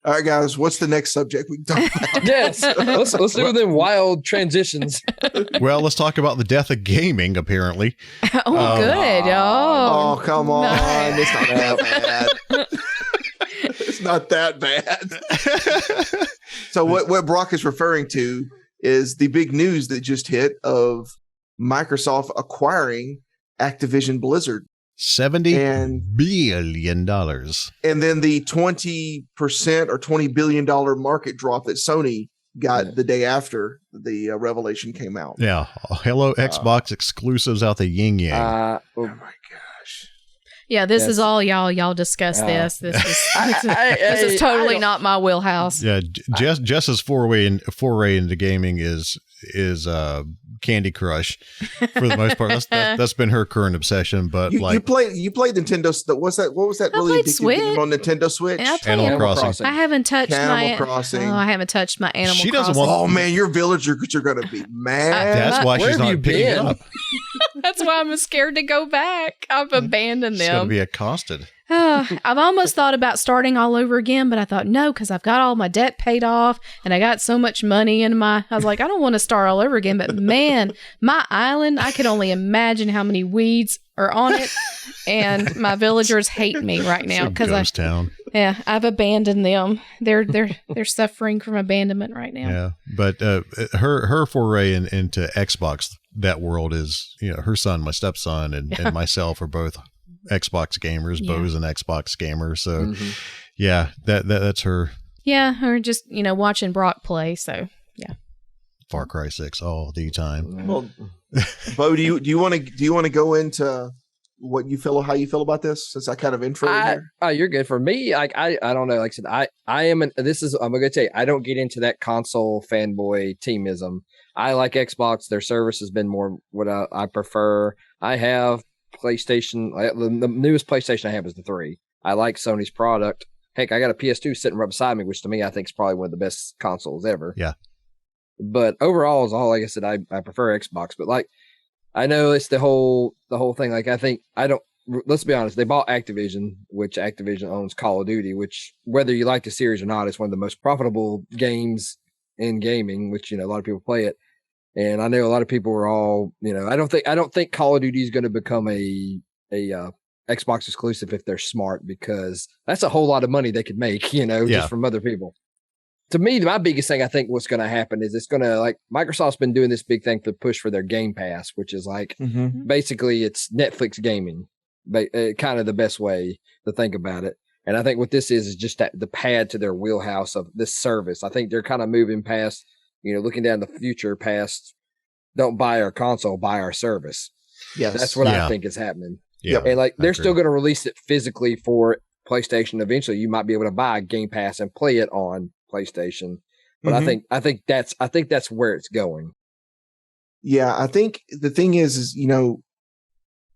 All right, guys, what's the next subject we can talk about? Yes, let's do them wild transitions. Well, let's talk about the death of gaming, apparently. Oh, good. Oh, come on. Nice. It's not that bad. It's not that bad. So what Brock is referring to is the big news that just hit of Microsoft acquiring Activision Blizzard. $70 billion. And then the 20% or $20 billion market drop that Sony got the day after the revelation came out. Yeah. Hello, Xbox exclusives out the yin yang. Oh my gosh. Yeah, this is all y'all discuss this. This is totally not my wheelhouse. Yeah, Jess's foray into gaming is Candy Crush for the most part. That's been her current obsession. But you played Nintendo. What was that really addictive game on Nintendo Switch? Animal Crossing. I haven't touched Animal Crossing. I haven't touched my Animal she Crossing. doesn't want. Oh man, your villagers are going to be mad. That's why she's not picking it up. That's why I'm scared to go back. I've abandoned them. She's going to be accosted. I've almost thought about starting all over again, but I thought no, because I've got all my debt paid off and I got so much money in I was like, I don't want to start all over again. But man, my island, I could only imagine how many weeds are on it, and my villagers hate me right now because I've abandoned them. They're suffering from abandonment right now. Yeah, but her foray into Xbox, that world is, her son, my stepson, and myself are both Xbox gamers. Bo's an Xbox gamer, so yeah, that's her. Yeah, or just watching Brock play. So yeah, Far Cry 6 all the time. Well, Bo, do you want to go into how you feel about this, since I kind of intro here? Oh, you're good. For me, I don't know. Like I said, I'm gonna tell you, I don't get into that console fanboy teamism. I like Xbox. Their service has been more what I prefer. I have PlayStation. The newest PlayStation I have is the 3. I like Sony's product. Heck, I got a PS2 sitting right beside me, which to me I think is probably one of the best consoles ever. Yeah. But overall, as all, like I said, I prefer Xbox. But like, I know it's the whole thing. Like, let's be honest, they bought Activision, which Activision owns Call of Duty, which whether you like the series or not, it's one of the most profitable games in gaming, which, a lot of people play it. And I know a lot of people are all, I don't think Call of Duty is going to become a Xbox exclusive if they're smart, because that's a whole lot of money they could make, just from other people. To me, my biggest thing I think what's going to happen is it's going to, like, Microsoft's been doing this big thing to push for their Game Pass, which is like basically it's Netflix gaming, kind of the best way to think about it. And I think what this is just the pad to their wheelhouse of this service. I think they're kind of moving past, looking down the future past, don't buy our console, buy our service. Yes. That's what I think is happening. Yeah. And like, they're still going to release it physically for PlayStation. Eventually you might be able to buy Game Pass and play it on PlayStation. But I think that's where it's going. Yeah. I think the thing is,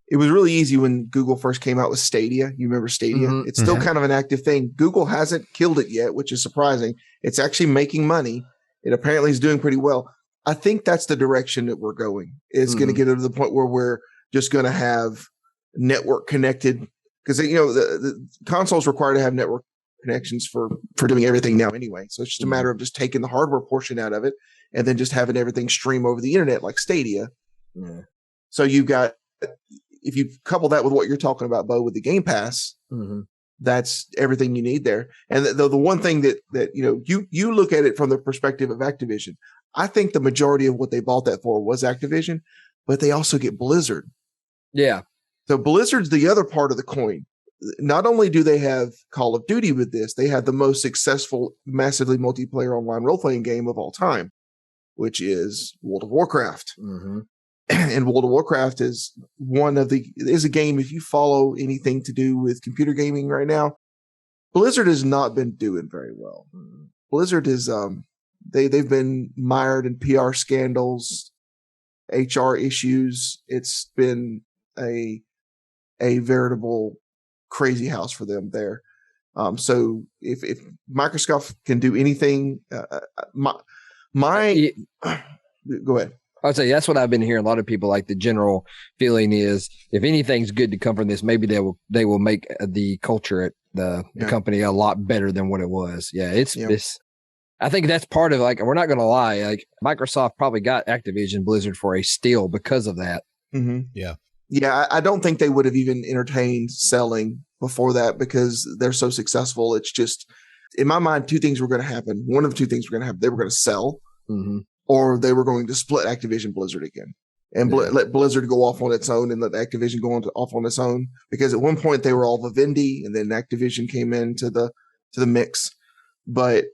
it was really easy when Google first came out with Stadia. You remember Stadia? Mhm. It's still kind of an active thing. Google hasn't killed it yet, which is surprising. It's actually making money. It apparently is doing pretty well. I think that's the direction that we're going. It's going to get to the point where we're just going to have network connected, because the consoles require to have network connections for doing everything now anyway. So it's just a matter of just taking the hardware portion out of it and then just having everything stream over the internet like Stadia. Yeah. So you've got, if you couple that with what you're talking about, Bo, with the Game Pass, that's everything you need there. And the one thing that you look at it from the perspective of Activision, I think the majority of what they bought that for was Activision, but they also get Blizzard. Yeah. So Blizzard's the other part of the coin. Not only do they have Call of Duty with this, they have the most successful, massively multiplayer online role-playing game of all time, which is World of Warcraft. And World of Warcraft is a game, if you follow anything to do with computer gaming right now, Blizzard has not been doing very well. Blizzard is, they've been mired in PR scandals, HR issues. It's been a veritable crazy house for them there. So if Microsoft can do anything, go ahead. I'd say that's what I've been hearing. A lot of people, like, the general feeling is if anything's good to come from this, maybe they will make the culture at the company a lot better than what it was. Yeah, it's I think that's part of, like, we're not going to lie, like, Microsoft probably got Activision Blizzard for a steal because of that. Yeah, I don't think they would have even entertained selling before that because they're so successful. It's just, in my mind, two things were going to happen. One of the two things were going to happen. They were going to sell, or they were going to split Activision Blizzard again and let Blizzard go off on its own and let Activision go off on its own. Because at one point they were all Vivendi, and then Activision came into the mix. But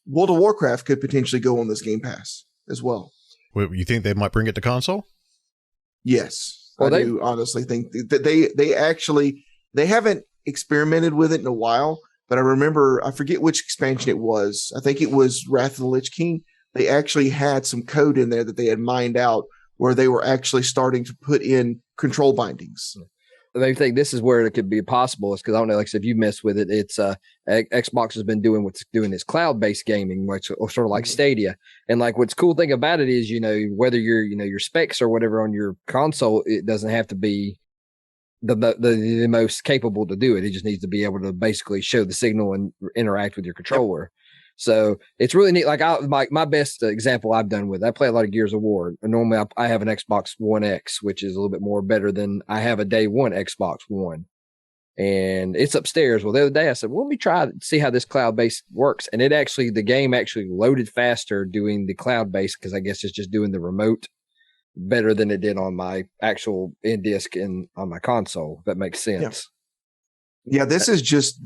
World of Warcraft could potentially go on this Game Pass as well. Wait, you think they might bring it to console? Yes. Well, I do honestly think that they haven't experimented with it in a while, but I forget which expansion it was. I think it was Wrath of the Lich King. They actually had some code in there that they had mined out where they were actually starting to put in control bindings. They think this is where it could be possible. It's because I don't know, like I said, if you mess with it, it's Xbox has been doing this cloud-based gaming, which or sort of like Stadia. And like what's cool thing about it is, whether your specs or whatever on your console, it doesn't have to be the most capable to do it. It just needs to be able to basically show the signal and interact with your controller. So it's really neat. Like my best example I've done with, I play a lot of Gears of War. Normally I have an Xbox One X, which is a little bit more better than I have a day one Xbox One. And it's upstairs. Well, the other day I said, well, let me try to see how this cloud-based works. And the game actually loaded faster doing the cloud-based, because I guess it's just doing the remote better than it did on my actual in-disc and on my console. If that makes sense. Yeah, this is just,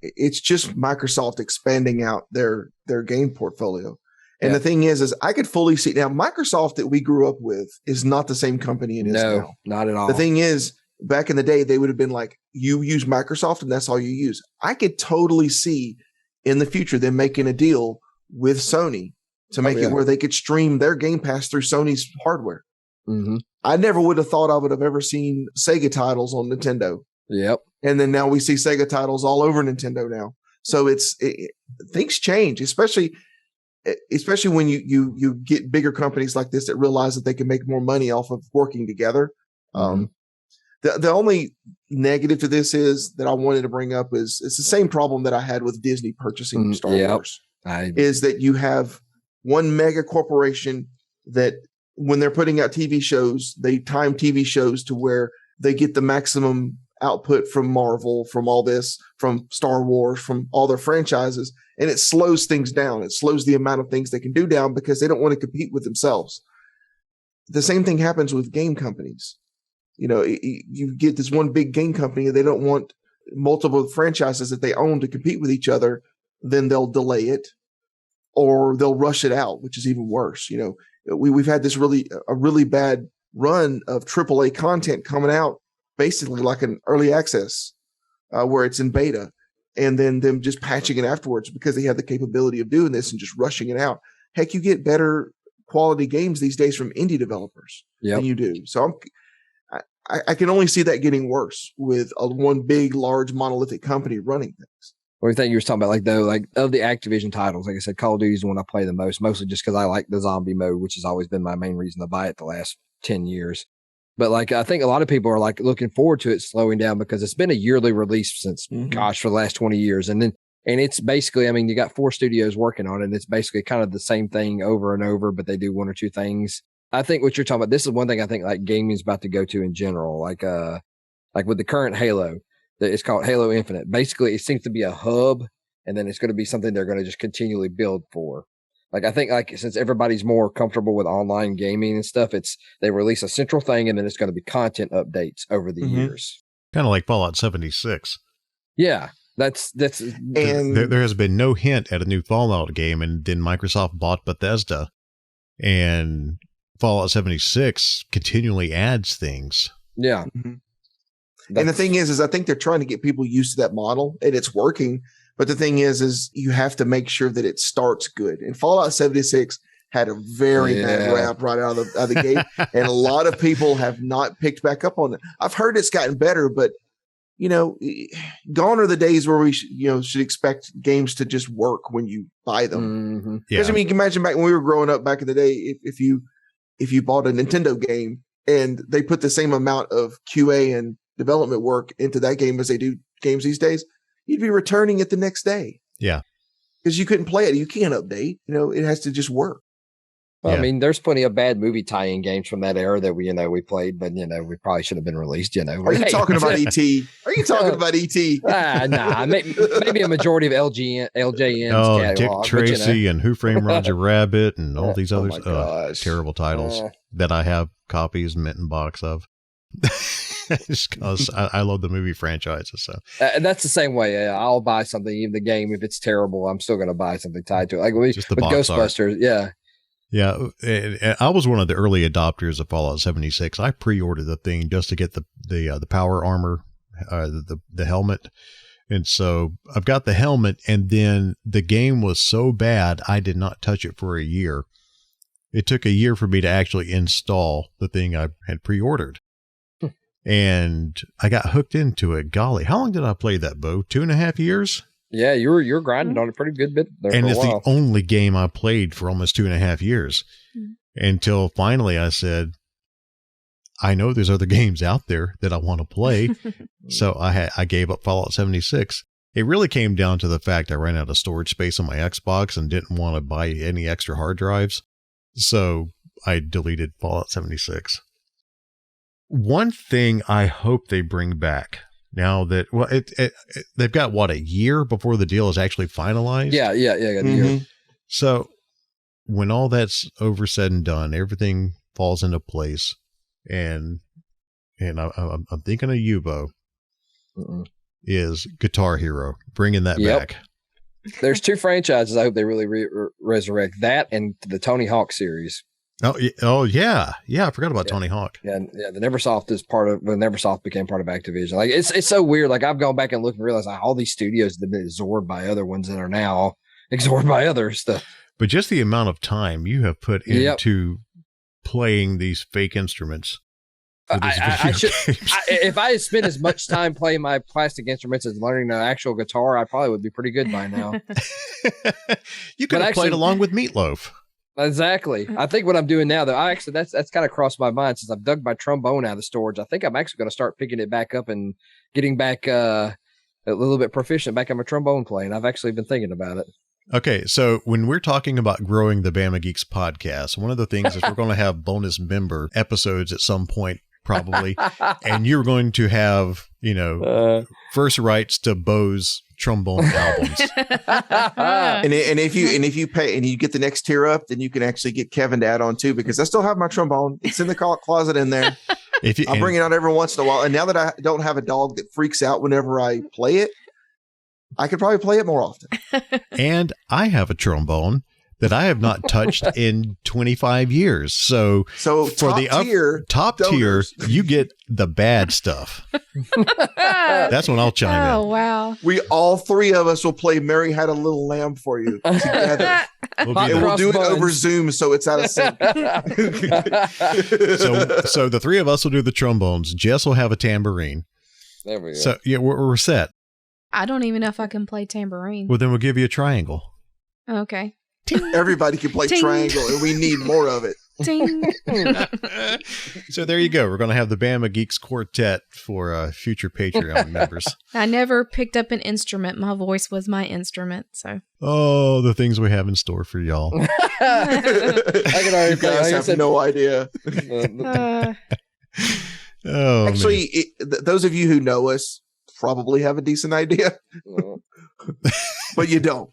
it's just Microsoft expanding out their game portfolio. And the thing is I could fully see now, Microsoft that we grew up with is not the same company it is now. No, not at all. The thing is, back in the day, they would have been like, you use Microsoft and that's all you use. I could totally see in the future them making a deal with Sony to make it where they could stream their Game Pass through Sony's hardware. I never would have thought I would have ever seen Sega titles on Nintendo. Yep. And then now we see Sega titles all over Nintendo now. So things change, especially when you get bigger companies like this that realize that they can make more money off of working together. The only negative to this is that I wanted to bring up is it's the same problem that I had with Disney purchasing Star Wars. Is that you have one mega corporation that when they're putting out TV shows, they time TV shows to where they get the maximum output from Marvel, from all this, from Star Wars, from all their franchises, and it slows things down. It slows the amount of things they can do down because they don't want to compete with themselves. The same thing happens with game companies. You get this one big game company and they don't want multiple franchises that they own to compete with each other, then they'll delay it or they'll rush it out, which is even worse. We've had this really bad run of AAA content coming out basically like an early access where it's in beta, and then them just patching it afterwards because they have the capability of doing this and just rushing it out. Heck, you get better quality games these days from indie developers than you do. So I can only see that getting worse with one big, large, monolithic company running things. What do you think you were talking about? Like of the Activision titles, like I said, Call of Duty is the one I play the most, mostly just because I like the zombie mode, which has always been my main reason to buy it the last 10 years. But like, I think a lot of people are like looking forward to it slowing down because it's been a yearly release since, for the last 20 years. And it's basically, I mean, you got 4 studios working on it. And it's basically kind of the same thing over and over, but they do 1 or 2 things. I think what you're talking about, this is one thing I think like gaming is about to go to in general. Like with the current Halo, it's called Halo Infinite. Basically, it seems to be a hub, and then it's going to be something they're going to just continually build for. Like, I think like since everybody's more comfortable with online gaming and stuff, they release a central thing, and then it's going to be content updates over the years. Kind of like Fallout 76. Yeah. That's and there has been no hint at a new Fallout game, and then Microsoft bought Bethesda, and Fallout 76 continually adds things. Yeah. And the thing is I think they're trying to get people used to that model, and it's working. But the thing is you have to make sure that it starts good. And Fallout 76 had a very bad rap right out of the gate, and a lot of people have not picked back up on it. I've heard it's gotten better, but gone are the days where we should expect games to just work when you buy them. Because I mean, you can imagine back when we were growing up back in the day, if you bought a Nintendo game and they put the same amount of QA and development work into that game as they do games these days, you'd be returning it the next day. Yeah. Because you couldn't play it. You can't update. It has to just work. Well, I mean, there's plenty of bad movie tie-in games from that era that we played, but we probably should have been released. Are you talking about E.T.? Are you talking about E.T.? Nah, maybe a majority of LJN's catalog. Dick Tracy and Who Framed Roger Rabbit and all these others. Terrible titles that I have copies, mint and box of. Just because I love the movie franchises. So and that's the same way. I'll buy something, even the game, if it's terrible, I'm still going to buy something tied to it. Like with Ghostbusters, art. Yeah, and I was one of the early adopters of Fallout 76. I pre-ordered the thing just to get the power armor, the helmet, and so I've got the helmet. And then the game was so bad, I did not touch it for a year. It took a year for me to actually install the thing I had pre-ordered, and I got hooked into it. Golly, how long did I play that, Bo? 2.5 years. Yeah, you're grinding on a pretty good bit there. And it's the only game I played for almost 2.5 years until finally I said, I know there's other games out there that I want to play. So I gave up Fallout 76. It really came down to the fact I ran out of storage space on my Xbox and didn't want to buy any extra hard drives. So I deleted Fallout 76. One thing I hope they bring back now that, they've got a year before the deal is actually finalized. Yeah. Got a year. So when all that's over said and done, everything falls into place, and I'm thinking of you, Bo, is Guitar Hero, bringing that back. There's 2 franchises I hope they really resurrect, that and the Tony Hawk series. Oh yeah. I forgot about Tony Hawk. Yeah. The Neversoft is Neversoft became part of Activision. Like it's so weird. Like I've gone back and looked and realized all these studios have been absorbed by other ones that are now absorbed by other stuff. But just the amount of time you have put into playing these fake instruments. If I had spent as much time playing my plastic instruments as learning the actual guitar, I probably would be pretty good by now. You could have played along with Meatloaf. Exactly. I think what I'm doing now, though, that's kind of crossed my mind since I've dug my trombone out of the storage. I think I'm actually going to start picking it back up and getting back a little bit proficient back on my trombone playing. I've actually been thinking about it. Okay, so when we're talking about growing the Bama Geeks podcast, one of the things is we're going to have bonus member episodes at some point, probably, and you're going to have, first rights to Bo's trombone albums. and if you pay and you get the next tier up, then you can actually get Kevin to add on too, because I still have my trombone. It's in the closet in there. I'll bring it out every once in a while. And now that I don't have a dog that freaks out whenever I play it, I could probably play it more often. And I have a trombone that I have not touched in 25 years. So for the top tier, you get the bad stuff. That's when I'll chime in. Oh, wow. We all three of us will play Mary Had a Little Lamb for you together. We'll do it over Zoom so it's out of sync. So the three of us will do the trombones. Jess will have a tambourine. There we go. So yeah, we're set. I don't even know if I can play tambourine. Well, then we'll give you a triangle. Okay. Everybody can play Ting. triangle, and we need more of it. Ting. So there you go. We're going to have the Bama Geeks Quartet for future Patreon members. I never picked up an instrument. My voice was my instrument. So. Oh, the things we have in store for y'all. I can already You guys have no idea. Oh, actually, those of you who know us probably have a decent idea, but you don't.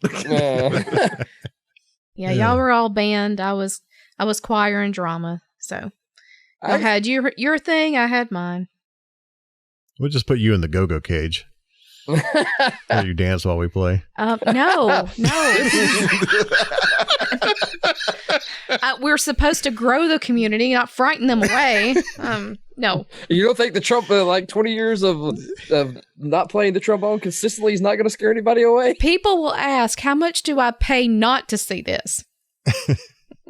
Yeah, y'all were all band. I was choir and drama. So I had your thing. I had mine. We'll just put you in the go-go cage. Will you dance while we play? No. We're supposed to grow the community, not frighten them away. No. You don't think the Trump, 20 years of not playing the trombone consistently is not going to scare anybody away? People will ask, how much do I pay not to see this?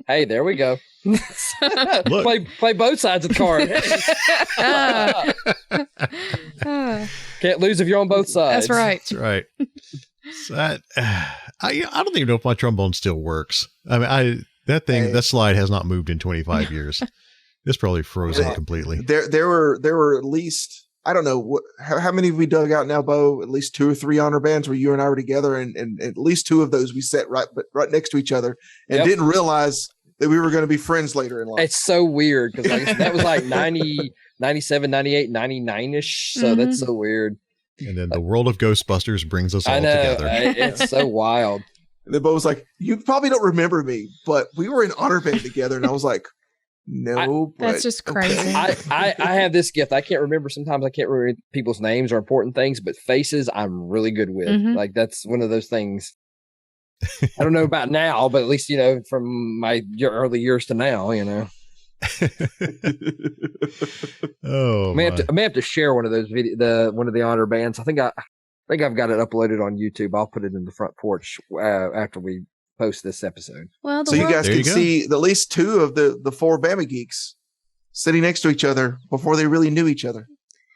Hey, there we go. play both sides of the card. Can't lose if you're on both sides. That's right. That's right. So I don't even know if my trombone still works. I mean, that slide has not moved in 25 years. It's probably frozen completely. There were at least, I don't know how many have we dug out now, Bo? At least 2 or 3 honor bands where you and I were together, and at least 2 of those we sat right next to each other and didn't realize that we were going to be friends later in life. It's so weird because that was like 90, 97, 98, 99-ish. So that's so weird. And then the world of Ghostbusters brings us all together. It's so wild. And then Bo was like, you probably don't remember me, but we were in honor band together. And I was like, no. That's just crazy. I have this gift. I can't remember. Sometimes I can't remember people's names or important things, but faces I'm really good with. Like that's one of those things. I don't know about now, but at least, from my early years to now, Oh, I may have to share one of those one of the honor bands. I think I've got it uploaded on YouTube. I'll put it in the front porch after we post this episode. Well, so you guys can see at least 2 of the 4 Bama Geeks sitting next to each other before they really knew each other.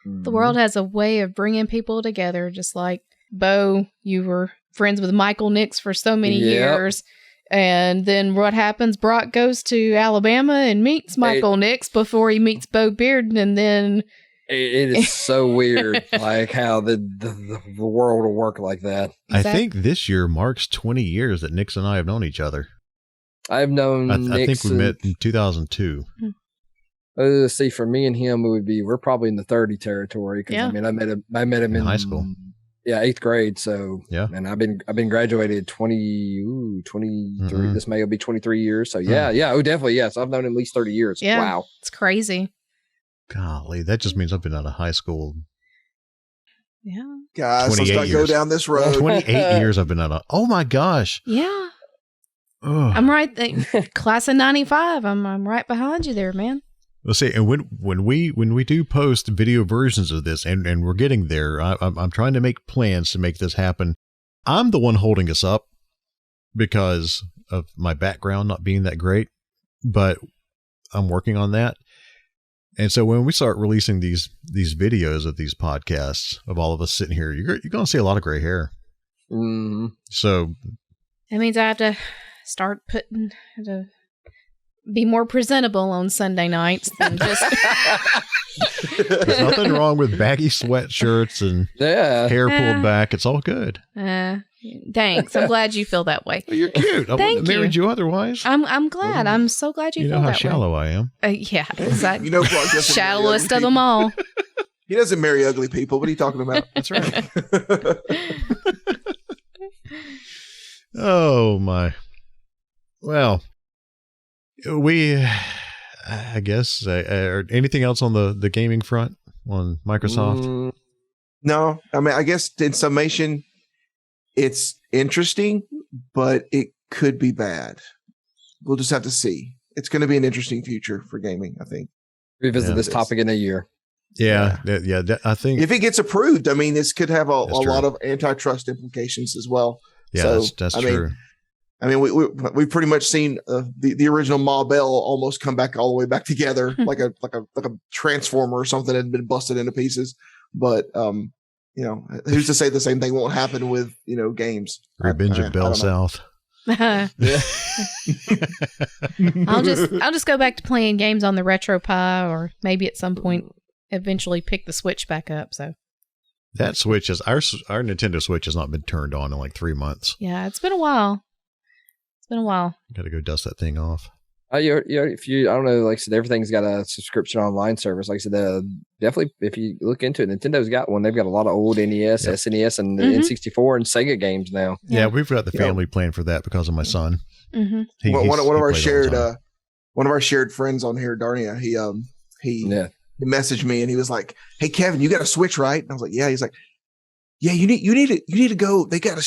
The world has a way of bringing people together, just like Bo, you were friends with Michael Nix for so many years. And then what happens? Brock goes to Alabama and meets Michael Nix before he meets Bo Bearden, and then it is so weird, like how the world will work like that. I think this year marks 20 years that Nix and I have known each other. I've known I think we met in 2002. Let's see, for me and him, we're probably in the 30 territory. Because I met him in high school. Yeah, 8th grade. So and I've been graduated 23. This May will be 23 years. So definitely yes. I've known him at least 30 years. Yeah, wow, it's crazy. Golly, that just means I've been out of high school. Yeah, guys, let's not go down this road. 28 years I've been out of. Oh my gosh. Yeah, Ugh. I'm right. Class of '95. I'm right behind you there, man. Let's see, and when we do post video versions of this, and we're getting there, I'm trying to make plans to make this happen. I'm the one holding us up because of my background not being that great, but I'm working on that. And so when we start releasing these videos of these podcasts of all of us sitting here, you're going to see a lot of gray hair. So that means I have to start be more presentable on Sunday nights than just. There's nothing wrong with baggy sweatshirts and hair pulled back. It's all good. Thanks. I'm glad you feel that way. Well, you're cute. I wouldn't have married you otherwise. I'm glad. I'm so glad you feel that way. You know how shallow I am. Yeah, exactly. Brock doesn't shallowest of them all. He doesn't marry ugly people. What are you talking about? That's right. Oh my. Well, I guess, anything else on the gaming front on Microsoft? No, I mean, I guess in summation, it's interesting, but it could be bad. We'll just have to see. It's going to be an interesting future for gaming, I think. Revisit this topic in a year. Yeah. I think if it gets approved, I mean, this could have a lot of antitrust implications as well. Yeah, so, that's true. I mean, we've pretty much seen the original Ma Bell almost come back all the way back together, like a transformer or something that had been busted into pieces. But who's to say the same thing won't happen with games? Revenge of Bell South. I'll just go back to playing games on the RetroPie, or maybe at some point eventually pick the Switch back up. So that Switch is our Nintendo Switch has not been turned on in like 3 months. Yeah, it's been a while. Got to go dust that thing off. If you, I don't know, like I said, everything's got a subscription online service. Like I said, definitely, if you look into it, Nintendo's got one. They've got a lot of old NES, SNES, and N64 and Sega games now. Yeah, we've got the family plan for that because of my son. Mm-hmm. One of our shared friends on here, Darnia, he messaged me and he was like, "Hey Kevin, you got a Switch, right?" And I was like, "Yeah." He's like, "Yeah, you need to go. They got a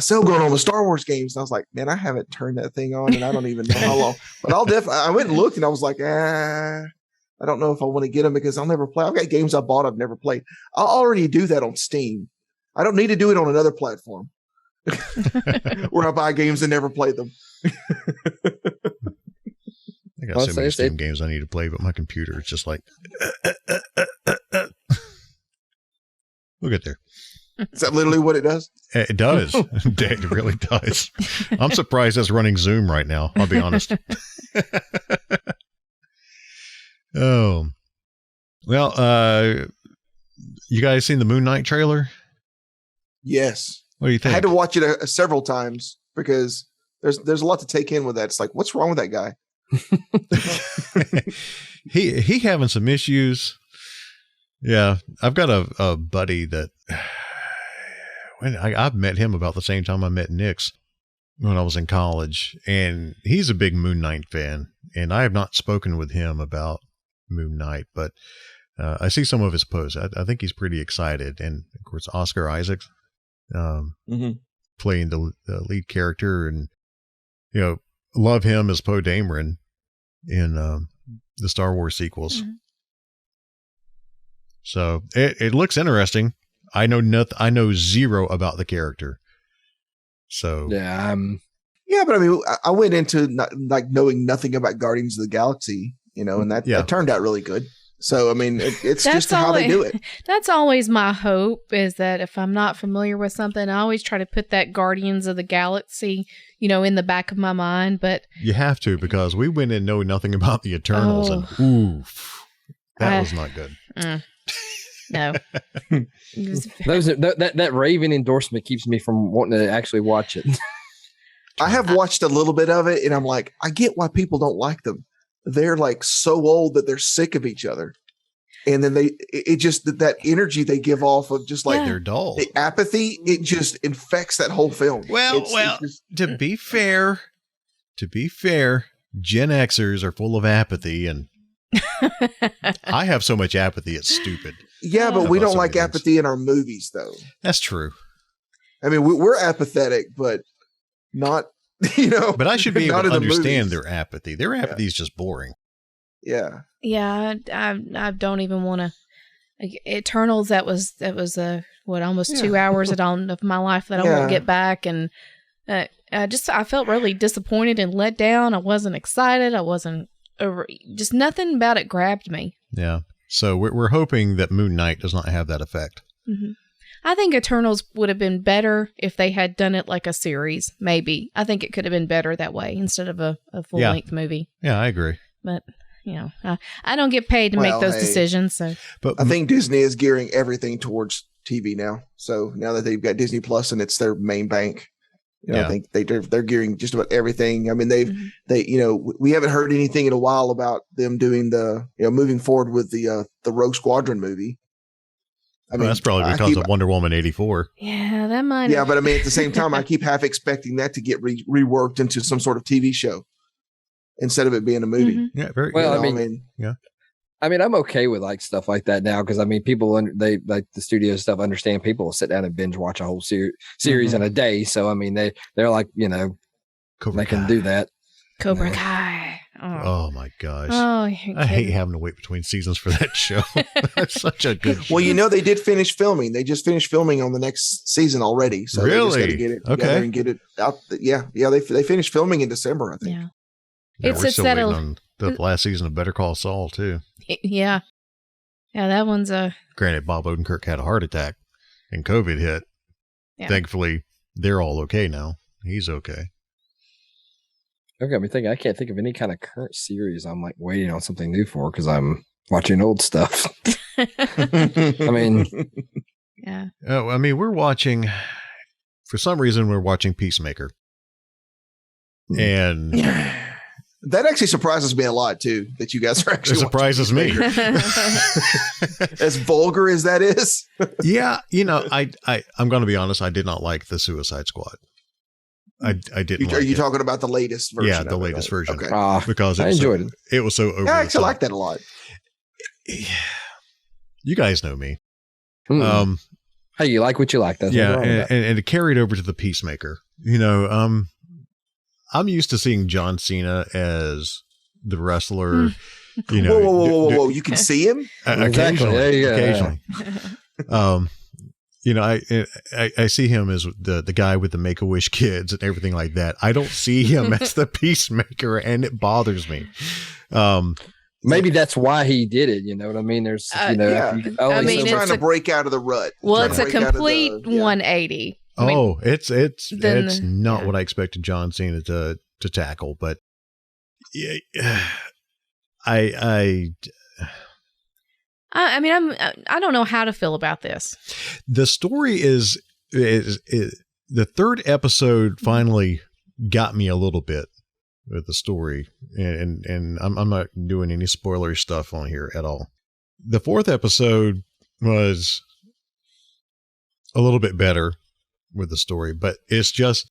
sale going on with Star Wars games." And I was like, "Man, I haven't turned that thing on, and I don't even know how long." But I went and looked, and I was like, I don't know if I want to get them because I'll never play. I've got games I bought I've never played. I'll already do that on Steam. I don't need to do it on another platform where I buy games and never play them. I got so many Steam games I need to play, but my computer is just like. We'll get there. Is that literally what it does? It does. It really does. I'm surprised that's running Zoom right now. I'll be honest. Oh, well, you guys seen the Moon Knight trailer? Yes. What do you think? I had to watch it several times because there's a lot to take in with that. It's like, what's wrong with that guy? he having some issues. Yeah, I've got a buddy that I've met him about the same time I met Nix when I was in college, and he's a big Moon Knight fan, and I have not spoken with him about Moon Knight, but I see some of his posts. I think he's pretty excited, and of course Oscar Isaac playing the lead character, and love him as Poe Dameron in the Star Wars sequels. Mm-hmm. So it looks interesting. I know nothing. I know zero about the character. So yeah, but I mean, I went into knowing nothing about Guardians of the Galaxy, and that turned out really good. So I mean, it's just how they do it. That's always my hope, is that if I'm not familiar with something, I always try to put that Guardians of the Galaxy, in the back of my mind. But you have to, because we went in knowing nothing about the Eternals, and oof, that was not good. No. That Raven endorsement keeps me from wanting to actually watch it. I have watched a little bit of it, and I'm like, I get why people don't like them. They're like so old that they're sick of each other, and then it just that energy they give off of just like they're dull, the apathy. It just infects that whole film. To be fair, Gen Xers are full of apathy, and I have so much apathy, it's stupid. Yeah, but we don't like apathy in our movies, though. That's true. I mean, we're apathetic, but not, But I should be able to understand their apathy. Their apathy is just boring. Yeah. Yeah, I don't even want to. Eternals, that was almost 2 hours of my life that I won't get back, and I felt really disappointed and let down. I wasn't excited. I wasn't. Just nothing about it grabbed me. Yeah. So we're hoping that Moon Knight does not have that effect. Mm-hmm. I think Eternals would have been better if they had done it like a series, maybe. I think it could have been better that way instead of a full-length movie. Yeah, I agree. But, I don't get paid to make those decisions. So, but I think Disney is gearing everything towards TV now. So now that they've got Disney Plus and it's their main bank, I think they're gearing just about everything. I mean, we haven't heard anything in a while about them doing moving forward with the Rogue Squadron movie. I mean, that's probably because of Wonder Woman 84. Yeah, that might. Yeah, but I mean, at the same time, I keep half expecting that to get reworked into some sort of TV show instead of it being a movie. Mm-hmm. Yeah, very well. good. I mean, I'm okay with like stuff like that now because I mean, people they like the studio stuff understand people will sit down and binge watch a whole series in a day. So I mean, they're like Cobra They can Kai. do that. Cobra Kai. Oh my gosh. Oh, I hate having to wait between seasons for that show. That's such a good show. Well, you know, they did finish filming. They just finished filming on the next season already. So they just Really? got to get it Okay. together and get it out. Yeah. They finished filming in December, I think. Yeah. Yeah, It's we're still that waiting on the last season of Better Call Saul, too. Yeah. Yeah, that one's a... Granted, Bob Odenkirk had a heart attack and COVID hit. Yeah. Thankfully, they're all okay now. He's okay. Okay, I think I can't think of any kind of current series I'm like waiting on something new for because I'm watching old stuff. I mean, yeah. Oh, I mean, we're watching, for some reason, we're watching Peacemaker. And that actually surprises me a lot, too, that you guys are actually it surprises me. As vulgar as that is. Yeah, you know, I'm going to be honest, I did not like the Suicide Squad. I didn't. Are you talking about the latest version? Yeah, the latest version. Okay. Because I enjoyed it. It was so over. I actually like that a lot. You guys know me. Hey, you like what you like. That's yeah, what's wrong with that. and it carried over to the Peacemaker. You know, I'm used to seeing John Cena as the wrestler. You know, whoa! You can see him occasionally. There you go. Occasionally. You know, I see him as the guy with the Make-A-Wish kids and everything like that. I don't see him as the Peacemaker, and it bothers me. Maybe that's why he did it. You know what I mean? There's, you know, yeah. I mean, he's trying to break out of the rut. Well, it's a complete 180. I mean, it's not what I expected John Cena to tackle, but I mean, I don't know how to feel about this. The story is the third episode finally got me a little bit with the story, and I'm not doing any spoiler stuff on here at all. The fourth episode was a little bit better with the story, but it's just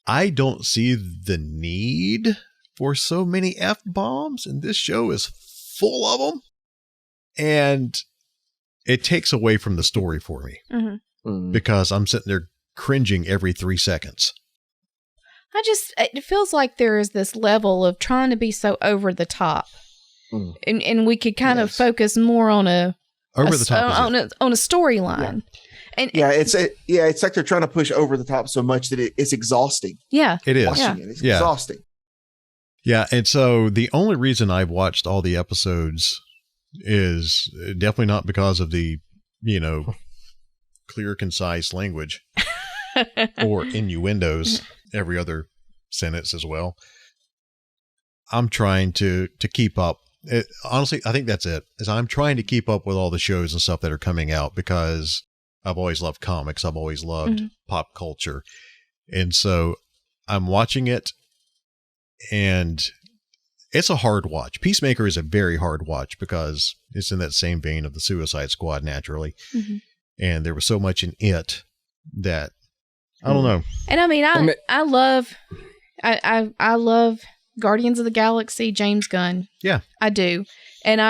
I don't see the need for so many F-bombs, and this show is full of them. And it takes away from the story for me because I'm sitting there cringing every 3 seconds. It feels like there is this level of trying to be so over the top. And we could kind of focus more on a storyline. Yeah. It's like they're trying to push over the top so much that it's exhausting. Yeah. It is. It's exhausting. Yeah. And so the only reason I've watched all the episodes is definitely not because of the, you know, clear, concise language or innuendos every other sentence as well. I'm trying to keep up. Honestly, I think that's it. Is I'm trying to keep up with all the shows and stuff that are coming out because I've always loved comics. I've always loved pop culture. And so I'm watching it, and it's a hard watch. Peacemaker is a very hard watch because it's in that same vein of the Suicide Squad, naturally. And there was so much in it that I don't know. And I mean, I love Guardians of the Galaxy, James Gunn. Yeah, I do. And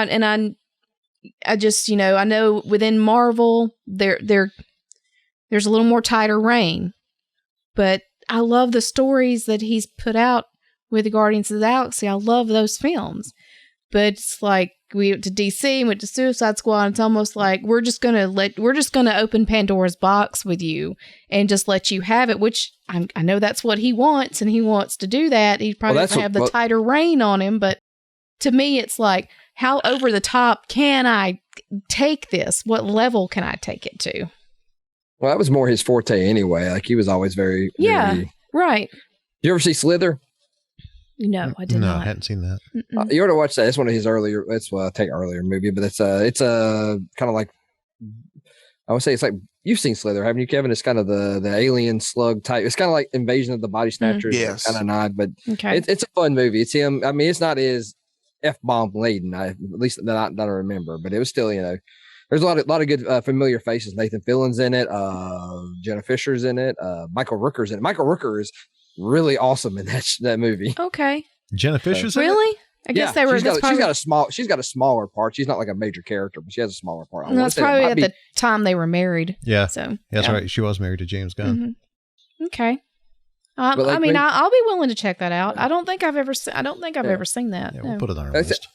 I just, you know, I know within Marvel there's a little more tighter rein, but I love the stories that he's put out with the Guardians of the Galaxy. I love those films. But it's like we went to DC, went to Suicide Squad. It's almost like we're just gonna open Pandora's box with you and just let you have it. Which I know that's what he wants, and he wants to do that. He probably doesn't have the tighter rein on him. But to me, it's like, how over the top can I take this? What level can I take it to? Well, that was more his forte anyway. Like he was always very right. You ever see Slither? No, I did not. I hadn't seen that. You ought to watch that. It's one of his earlier. It's earlier movie, but it's a kind of like, I would say it's like, you've seen Slither, haven't you, Kevin? It's kind of the alien slug type. It's kind of like Invasion of the Body Snatchers. Yes, kind of nod, but it's a fun movie. It's him. I mean, it's not his F-bomb laden, at least that I remember, but it was still, you know, there's a lot of good familiar faces. Nathan Fillion's in it. Jenna Fisher's in it. Michael Rooker's in it. Michael Rooker is really awesome in that movie. Okay. Jenna Fisher's in it? Really? I guess they were. She's got a smaller part. She's not like a major character, but she has a smaller part. That's probably at the time they were married. Yeah. So that's right. She was married to James Gunn. Okay. But like, I mean, I'll be willing to check that out. I don't think I've ever ever seen that. Yeah, we'll put it on our Like I said, list.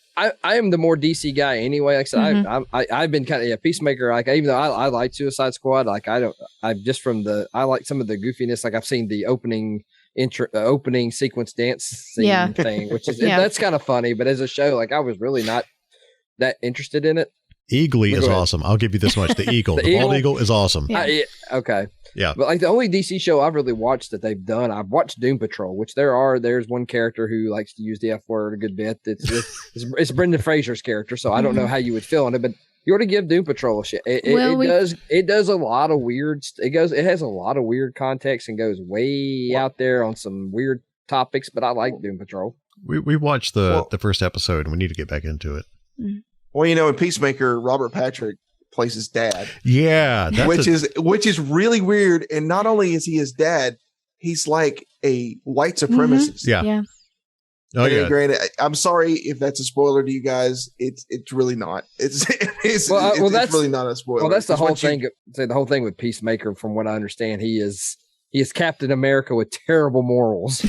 I am the more DC guy anyway. Like I said, Mm-hmm. I've been kind of Peacemaker. Like even though I like Suicide Squad, like I like some of the goofiness. Like I've seen the opening sequence dance scene thing, which is that's kind of funny. But as a show, like I was really not that interested in it. Eagly is awesome. I'll give you this much. The Eagle, the bald eagle is awesome. Okay. Yeah. But like the only DC show I've really watched that they've done, I've watched Doom Patrol, which there's one character who likes to use the F word a good bit. It's Brendan Fraser's character, so I don't know how you would feel on it, but you ought to give Doom Patrol a shit. It does a lot of weird. It has a lot of weird context and goes way out there on some weird topics. But I like Doom Patrol. We watched the first episode, and we need to get back into it. Well, in Peacemaker, Robert Patrick plays his dad. Yeah, which is really weird. And not only is he his dad, he's like a white supremacist. Yeah. Oh yeah. Granted, I'm sorry if that's a spoiler to you guys. It's really not. It's really not a spoiler. Well, that's the whole thing. The whole thing with Peacemaker, from what I understand, he is Captain America with terrible morals.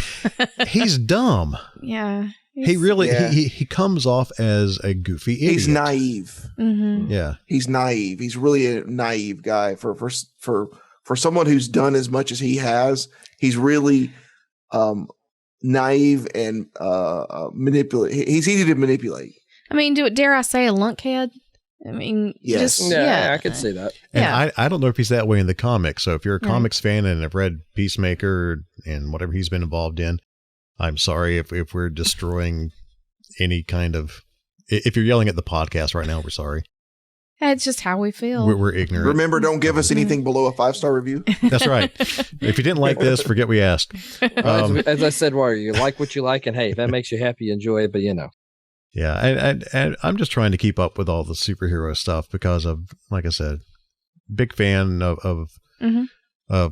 He's dumb. Yeah. He really he comes off as a goofy idiot. He's naive. Mm-hmm. Yeah, he's naive. He's really a naive guy for someone who's done as much as he has. He's really naive and manipulate. He's easy to manipulate. I mean, dare I say a lunkhead? I mean, yes, I could see that. And I don't know if he's that way in the comics. So if you're a comics fan and have read Peacemaker and whatever he's been involved in, I'm sorry if we're destroying any kind of. If you're yelling at the podcast right now, we're sorry. It's just how we feel. We're ignorant. Remember, don't give us anything below a 5-star review. That's right. If you didn't like this, forget we asked. As I said, Warrior, you like what you like, and hey, if that makes you happy, enjoy it. But Yeah, and I'm just trying to keep up with all the superhero stuff because of, like I said, big fan of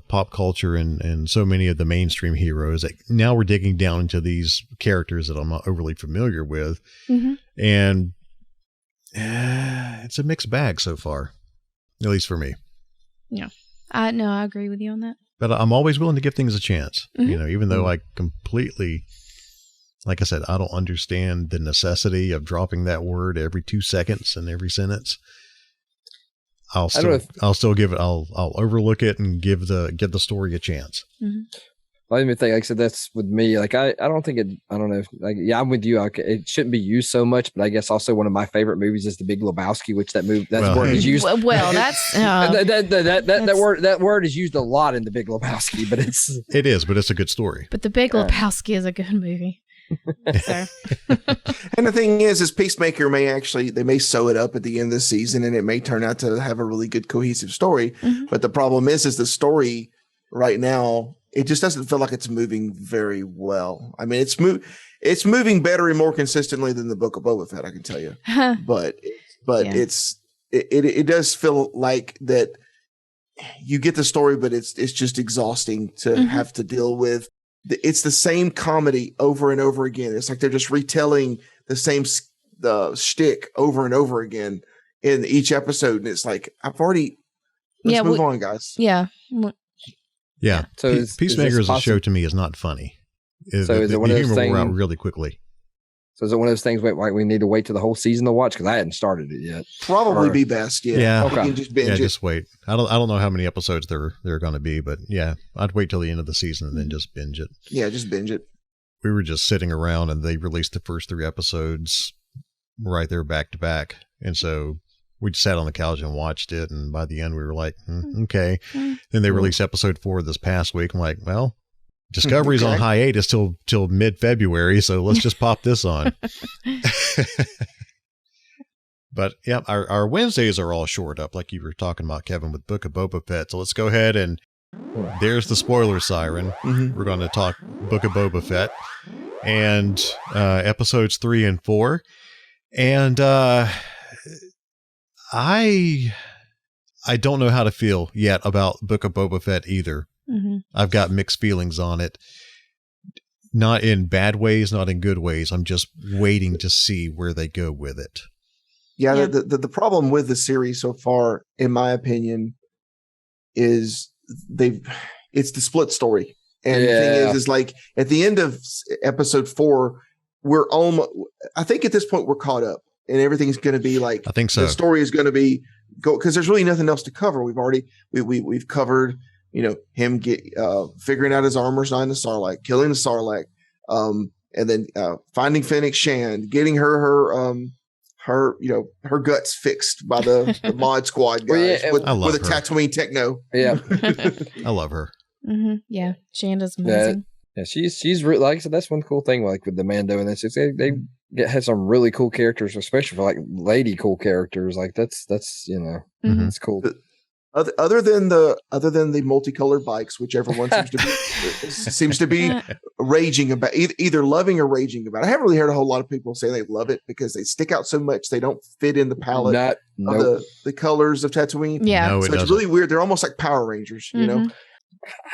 pop culture and so many of the mainstream heroes. Like, now we're digging down into these characters that I'm not overly familiar with, and it's a mixed bag so far, at least for me. Yeah, I agree with you on that. But I'm always willing to give things a chance, even though I completely. Like I said, I don't understand the necessity of dropping that word every 2 seconds in every sentence. I'll still give it. I'll overlook it and give the story a chance. Well, I even think, like I said, that's with me. Like I don't think it. I don't know. I'm with you. It shouldn't be used so much, but I guess also one of my favorite movies is The Big Lebowski, which word is used. Well, that's that word is used a lot in The Big Lebowski, but it is, but it's a good story. But The Big Lebowski is a good movie. And the thing is Peacemaker they may sew it up at the end of the season, and it may turn out to have a really good cohesive story. But the problem is the story right now, it just doesn't feel like it's moving very well. I mean, it's moving better and more consistently than the Book of Boba Fett, I can tell you. But it does feel like that you get the story, but it's just exhausting to have to deal with. It's the same comedy over and over again. It's like they're just retelling the same shtick over and over again in each episode. And it's like, let's move on, guys. Yeah. Yeah. So Peacemaker as a show to me is not funny. Is it one of those things? Will out really quickly. So is it one of those things where we need to wait till the whole season to watch? Because I hadn't started it yet. Probably be best. Yeah. Okay. Just binge it. Just wait. I don't know how many episodes there are going to be, but yeah, I'd wait till the end of the season and then just binge it. Yeah, just binge it. We were just sitting around and they released the first 3 episodes right there back to back, and so we just sat on the couch and watched it. And by the end, we were like, okay. Then they released episode 4 this past week. I'm like, well. Discovery's on hiatus till mid-February, so let's just pop this on. But yeah, our Wednesdays are all shored up, like you were talking about, Kevin, with Book of Boba Fett. So let's go ahead and there's the spoiler siren. We're going to talk Book of Boba Fett and episodes 3 and 4. And I don't know how to feel yet about Book of Boba Fett either. I've got mixed feelings on it, not in bad ways, not in good ways. I'm just waiting to see where they go with it. Yeah. The problem with the series so far, in my opinion, is it's the split story. And the thing is like at the end of episode 4, we're almost, I think at this point we're caught up and everything's going to be like, I think so. The story is going to be because there's really nothing else to cover. We've already, we've covered, him figuring out his armor's not in the Sarlacc, killing the Sarlacc, and then finding Fennec Shand, getting her guts fixed by the mod squad guys with a Tatooine techno. Yeah. I love her. Mm-hmm. Yeah. Shanda's amazing. Yeah, she's like I said, that's one cool thing like with the Mando and this. They have some really cool characters, especially for like lady cool characters. Like that's it's cool. Other than the multicolored bikes, which everyone seems to be raging about, either loving or raging about. I haven't really heard a whole lot of people say they love it because they stick out so much they don't fit in the palette of the colors of Tatooine. Yeah, no, so it's really weird. They're almost like Power Rangers, you know.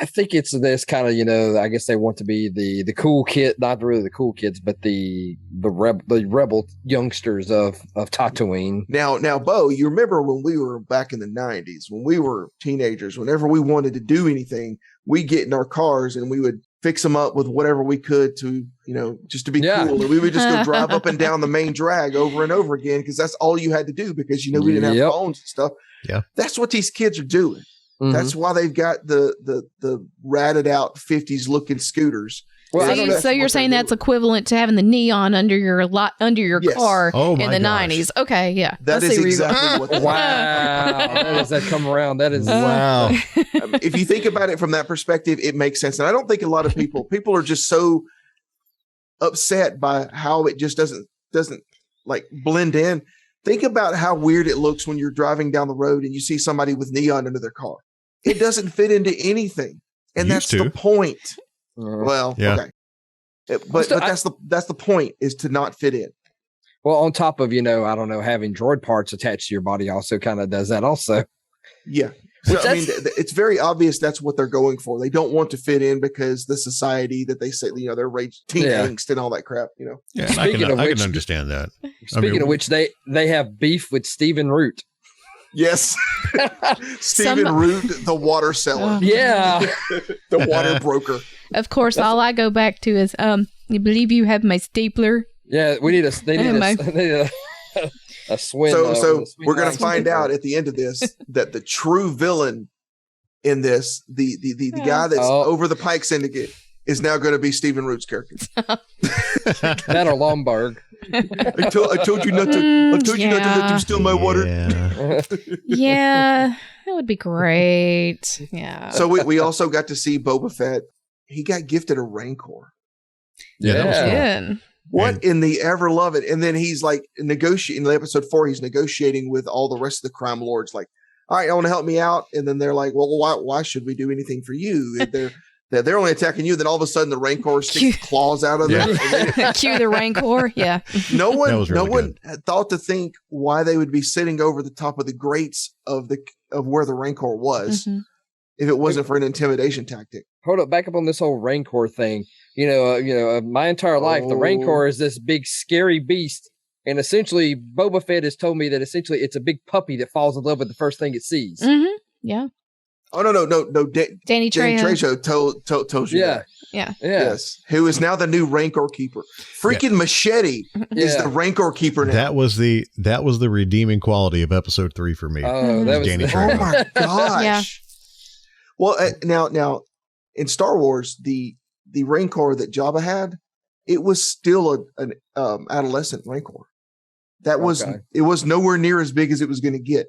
I think it's this kind of, I guess they want to be the cool kid, not really the cool kids, but the rebel youngsters of Tatooine. Now, Bo, you remember when we were back in the 90s, when we were teenagers, whenever we wanted to do anything, we get in our cars and we would fix them up with whatever we could to, just to be cool. And we would just go drive up and down the main drag over and over again because that's all you had to do because, we didn't have phones and stuff. Yeah. That's what these kids are doing. Mm-hmm. That's why they've got the ratted out 50s looking scooters. Well, so you're saying that's equvalent to having the neon under your car in the 90s. Okay, yeah. That is exactly what. Wow, that is that come around. That is wow. If you think about it from that perspective, it makes sense. And I don't think a lot of people are just so upset by how it just doesn't like blend in. Think about how weird it looks when you're driving down the road and you see somebody with neon under their car. It doesn't fit into anything, and that's the point. Well, yeah. Okay, but that's the point is to not fit in. Well, on top of having droid parts attached to your body also kind of does that also. Yeah, so, I mean, it's very obvious that's what they're going for. They don't want to fit in because the society that they say they're teen angst and all that crap. Yeah, I can understand that. Speaking of which, they have beef with Stephen Root. Yes. Stephen Root, the water seller. Yeah. The water broker. Of course, all I go back to is, you believe you have my stapler? Yeah, they need a swing. So we're going to find out at the end of this that the true villain in this, the guy that's over the Pike Syndicate, is now going to be Stephen Root's character. That or Lombard. I told you not to. I told you not to let him steal my water. Yeah, that would be great. Yeah. So we also got to see Boba Fett. He got gifted a Rancor. Yeah, that was cool. What in the ever love it? And then he's like negotiating. In episode 4, he's negotiating with all the rest of the crime lords. Like, all right, I want to help me out. And then they're like, well, why should we do anything for you? And they're only attacking you. Then all of a sudden, the Rancor sticks claws out of them. Cue the Rancor. Yeah. No one had thought to think why they would be sitting over the top of the grates of where the Rancor was, if it wasn't for an intimidation tactic. Hold up, back up on this whole Rancor thing. My entire life, the Rancor is this big scary beast, and essentially, Boba Fett has told me that essentially it's a big puppy that falls in love with the first thing it sees. Mm-hmm. Yeah. Oh no! Danny Trejo told you that. Yeah. Yes. Who is now the new Rancor keeper? Freaking Machete is the Rancor keeper now. That was the redeeming quality of episode 3 for me. Oh, that was Danny Trejo. Oh my gosh! Yeah. Well, now in Star Wars, the Rancor that Jabba had, it was still an adolescent Rancor. It was nowhere near as big as it was going to get.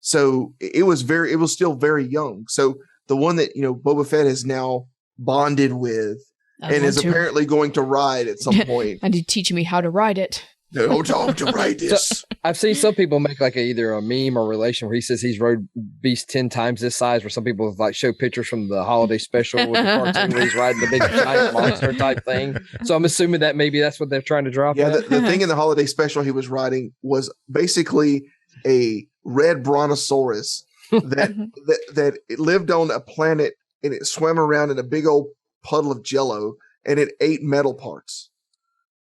So it was still very young. So the one that, Boba Fett has now bonded with and is apparently going to ride at some point. And he's teaching me how to ride it. No, tell him to ride this. So, I've seen some people make like either a meme or relation where he says he's rode beast 10 times this size, where some people like show pictures from the holiday special with the cartoon where he's riding the big giant monster type thing. So I'm assuming that maybe that's what they're trying to drop. Yeah, the thing in the holiday special he was riding was basically a red brontosaurus that it lived on a planet and it swam around in a big old puddle of jello and it ate metal parts.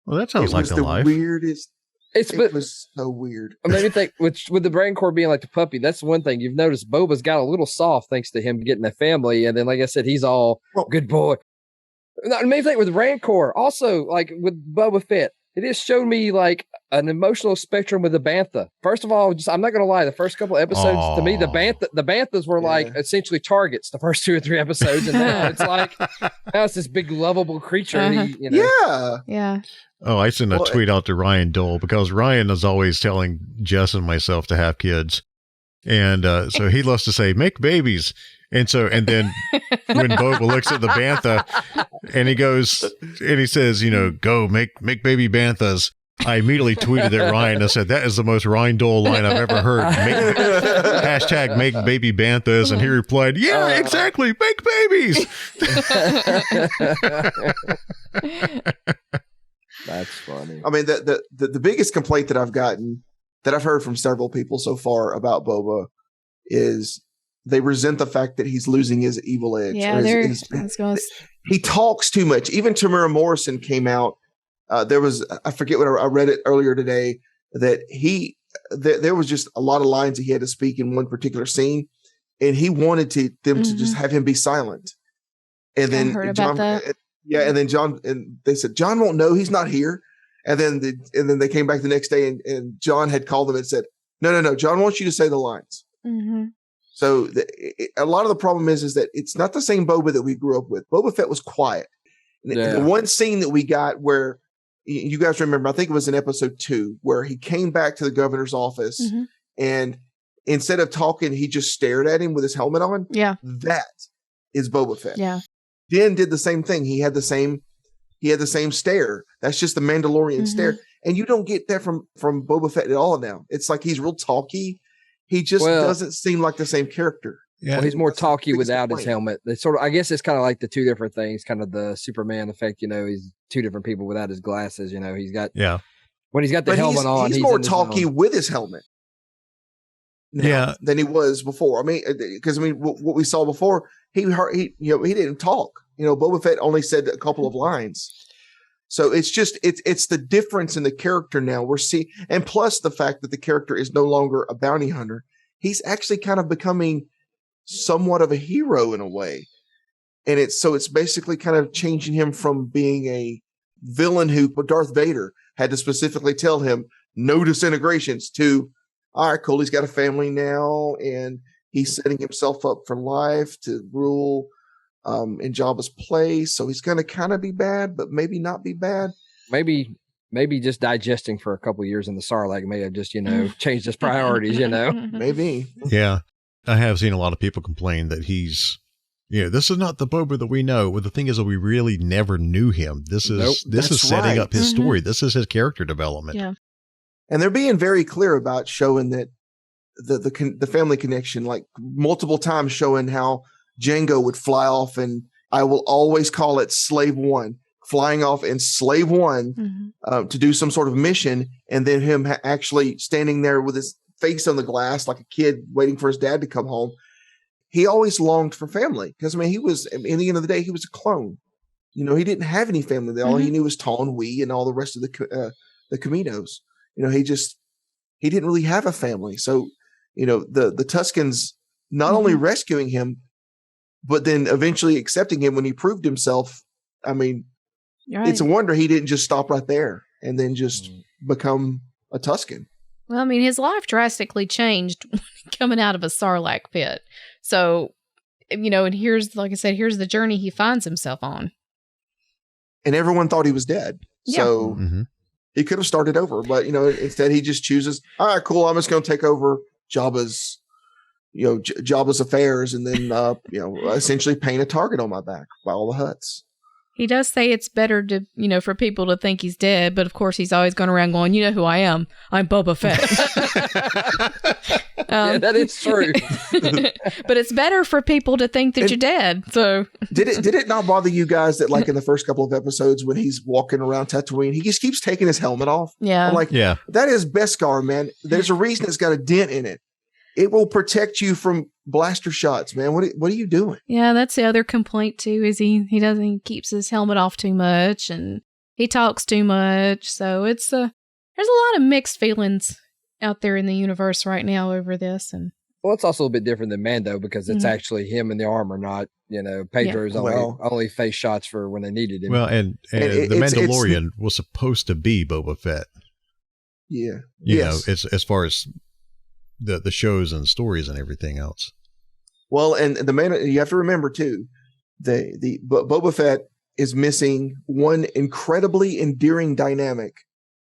Well, that sounds like a life. Weirdest. It was so weird. I mean, think with the brain core being like the puppy, that's one thing you've noticed. Boba's got a little soft thanks to him getting a family, and then like I said, he's all good boy. The main thing with Rancor, also like with Boba Fett, it just showed me like an emotional spectrum with the Bantha. First of all, I'm not gonna lie, the first couple episodes to me, the Banthas were like essentially targets. The first 2 or 3 episodes, and now it's like now it's this big lovable creature. And he, Yeah. Oh, I sent a tweet out to Ryan Dole because Ryan is always telling Jess and myself to have kids, and so he loves to say make babies. And then when Boba looks at the Bantha and he says, go make baby Banthas, I immediately tweeted at Ryan and said, that is the most Ryan Dole line I've ever heard. Hashtag make baby Banthas. And he replied, yeah, exactly. Make babies. That's funny. I mean, the biggest complaint that I've gotten, that I've heard from several people so far about Boba is they resent the fact that he's losing his evil edge. Yeah, he talks too much. Even Tamara Morrison came out. There was, I forget what I read it earlier today, that there was just a lot of lines that he had to speak in one particular scene, and he wanted them to just have him be silent. And then I heard John, about that. Yeah, and then they said John won't know, he's not here. And then they came back the next day, and John had called them and said, no, John wants you to say the lines. Mm-hmm. So a lot of the problem is that it's not the same Boba that we grew up with. Boba Fett was quiet. The one scene that we got where you guys remember, I think it was in episode 2, where he came back to the governor's office and instead of talking, he just stared at him with his helmet on. Yeah. That is Boba Fett. Yeah. Din did the same thing. He had the same stare. That's just the Mandalorian stare. And you don't get that from Boba Fett at all now. It's like he's real talky. He just doesn't seem like the same character. Yeah, he's more talky without his helmet. It's sort of, I guess it's kind of like the two different things, kind of the Superman effect. He's two different people without his glasses. He's got when he's got the helmet on. He's more talky with his helmet. Than he was before. I mean, because what we saw before, he didn't talk. Boba Fett only said a couple of lines. So it's just it's the difference in the character now we're seeing, and plus the fact that the character is no longer a bounty hunter. He's actually kind of becoming somewhat of a hero in a way. And it's basically kind of changing him from being a villain who Darth Vader had to specifically tell him no disintegrations to, all right, cool, he's got a family now and he's setting himself up for life to rule in Jabba's place. So he's going to kind of be bad, but maybe not be bad. Maybe just digesting for a couple of years in the Sarlacc may have just, changed his priorities, Maybe. Yeah. I have seen a lot of people complain that he's, this is not the Boba that we know. Well, the thing is that we really never knew him. This is setting up his story. This is his character development. Yeah. And they're being very clear about showing that the family connection, like multiple times showing how Jango would fly off, and I will always call it Slave One, flying off in Slave One to do some sort of mission, and then him actually standing there with his face on the glass like a kid waiting for his dad to come home. He always longed for family because he was, in the end of the day, he was a clone. He didn't have any family. All he knew was Taun We and all the rest of the Caminos. He didn't really have a family. So, the Tuskens not only rescuing him, but then eventually accepting him when he proved himself. I mean, it's a wonder he didn't just stop right there and then just become a Tusken. Well, his life drastically changed coming out of a Sarlacc pit. So, and here's, like I said, here's the journey he finds himself on. And everyone thought he was dead. Yeah. So he could have started over, but, instead he just chooses, all right, cool, I'm just going to take over Jabba's affairs and then, essentially paint a target on my back by all the Hutts. He does say it's better to, for people to think he's dead, but of course he's always going around going, you know who I am? I'm Boba Fett. Yeah, that is true. But it's better for people to think that you're dead. So did it not bother you guys that like in the first couple of episodes when he's walking around Tatooine, he just keeps taking his helmet off? Yeah. I'm like, that is Beskar, man. There's a reason it's got a dent in it. It will protect you from blaster shots, man. What are you doing? Yeah, that's the other complaint too. Is he keeps his helmet off too much and he talks too much. So it's there's a lot of mixed feelings out there in the universe right now over this. And well, it's also a bit different than Mando because it's actually him in the armor, not, Pedro's only face shots for when they needed him. Well, and the Mandalorian was supposed to be Boba Fett. Yeah. You know, it's as far as the shows and stories and everything else. Well, and you have to remember too, the Boba Fett is missing one incredibly endearing dynamic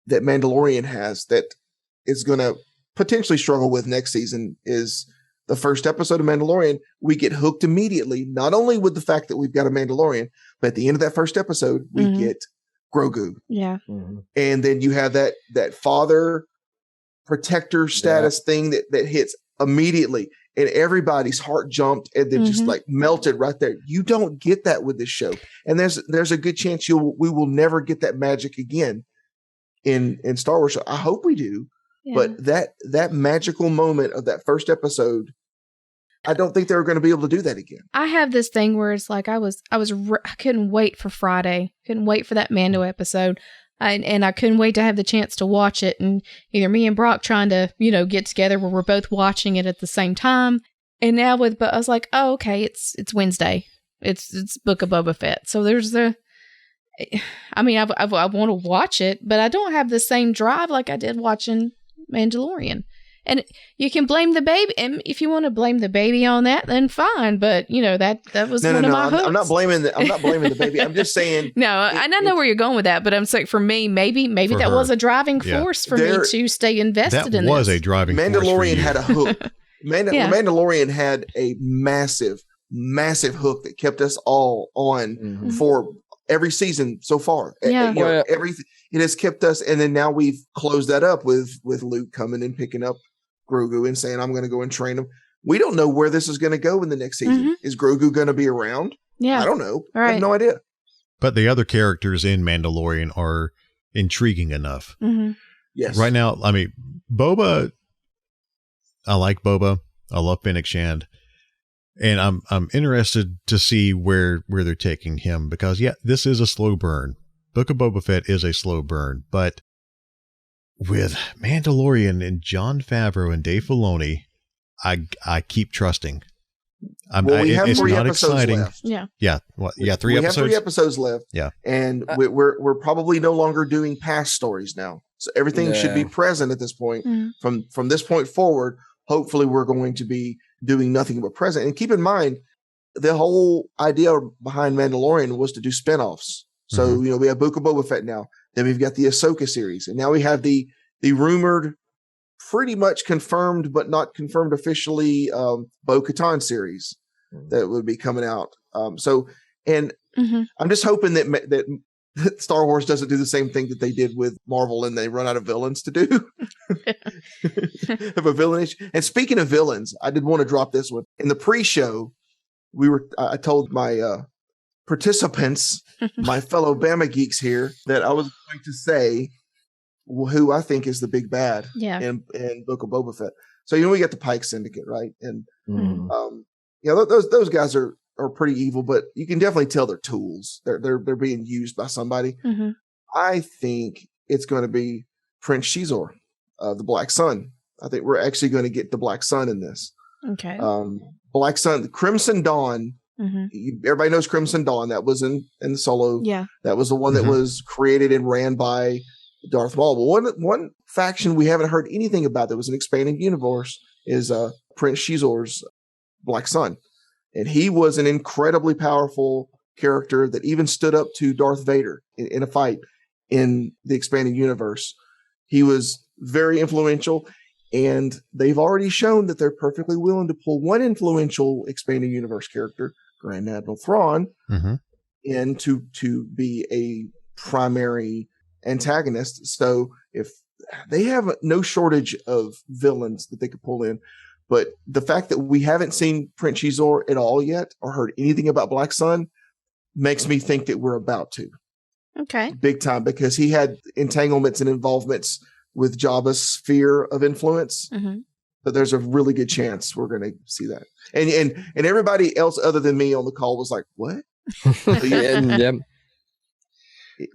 that Mandalorian has that is going to potentially struggle with next season. Is the first episode of Mandalorian, we get hooked immediately, not only with the fact that we've got a Mandalorian, but at the end of that first episode, we get Grogu. Yeah. And then you have that father protector status thing that hits immediately, and everybody's heart jumped and then just like melted right there. You don't get that with this show. And there's a good chance we will never get that magic again in Star Wars. I hope we do. Yeah. But that magical moment of that first episode, I don't think they're going to be able to do that again. I have this thing where it's like I couldn't wait for Friday. Couldn't wait for that Mando episode. And I couldn't wait to have the chance to watch it. And either me and Brock trying to, get together where we're both watching it at the same time. And now but I was like, oh, okay, it's Wednesday. It's Book of Boba Fett. So there's I want to watch it, but I don't have the same drive like I did watching Mandalorian. And you can blame the baby, and if you want to blame the baby on that, then fine. But that was one of my hooks. I'm not blaming the baby. I'm just saying. No, I know where you're going with that, but I'm saying for me, maybe that was a driving force for me to stay invested in this. That was a driving force. Mandalorian had a hook. Mandalorian had a massive hook that kept us all on for every season so far. Yeah. Everything it has kept us, and then now we've closed that up with Luke coming and picking up Grogu and saying, I'm going to go and train him. We don't know where this is going to go in the next season. Is Grogu going to be around? Yeah. I don't know. All right. I have no idea. But the other characters in Mandalorian are intriguing enough. Yes. Right now, Boba, I like Boba. I love Fennec Shand. And I'm interested to see where they're taking him because, this is a slow burn. Book of Boba Fett is a slow burn, but with Mandalorian and Jon Favreau and Dave Filoni, I keep trusting. We have it's 3 not episodes exciting. left. Yeah. 3 we episodes. We have 3 episodes left. Yeah. And we're probably no longer doing past stories now. So everything should be present at this point. From this point forward, hopefully we're going to be doing nothing but present. And keep in mind, the whole idea behind Mandalorian was to do spinoffs. So, we have Book of Boba Fett now. Then we've got the Ahsoka series. And now we have the rumored, pretty much confirmed, but not confirmed officially, Bo-Katan series that would be coming out. I'm just hoping that Star Wars doesn't do the same thing that they did with Marvel and they run out of villains to do. Have a villainish. And speaking of villains, I did want to drop this one. In the pre-show, I told my participants, my fellow Bama Geeks here, that I was going to say who I think is the big bad in Book of Boba Fett. So, we got the Pike Syndicate, right? And, those guys are pretty evil, but you can definitely tell they're tools. They're being used by somebody. I think it's going to be Prince Shizor, the Black Sun. I think we're actually going to get the Black Sun in this. Okay. Black Sun, the Crimson Dawn. Everybody knows Crimson Dawn. That was in the Solo. Yeah. That was the one that was created and ran by Darth Maul. But one faction we haven't heard anything about that was an expanding universe is Prince Shizor's Black Sun. And he was an incredibly powerful character that even stood up to Darth Vader in a fight in the expanding universe. He was very influential, and they've already shown that they're perfectly willing to pull one influential expanding universe character, Grand Admiral Thrawn, in to be a primary antagonist. So if they have no shortage of villains that they could pull in, but the fact that we haven't seen Prince Shizor at all yet or heard anything about Black Sun makes me think that we're about to. Okay. Big time, because he had entanglements and involvements with Jabba's sphere of influence. But there's a really good chance we're going to see that. And everybody else other than me on the call was like, what?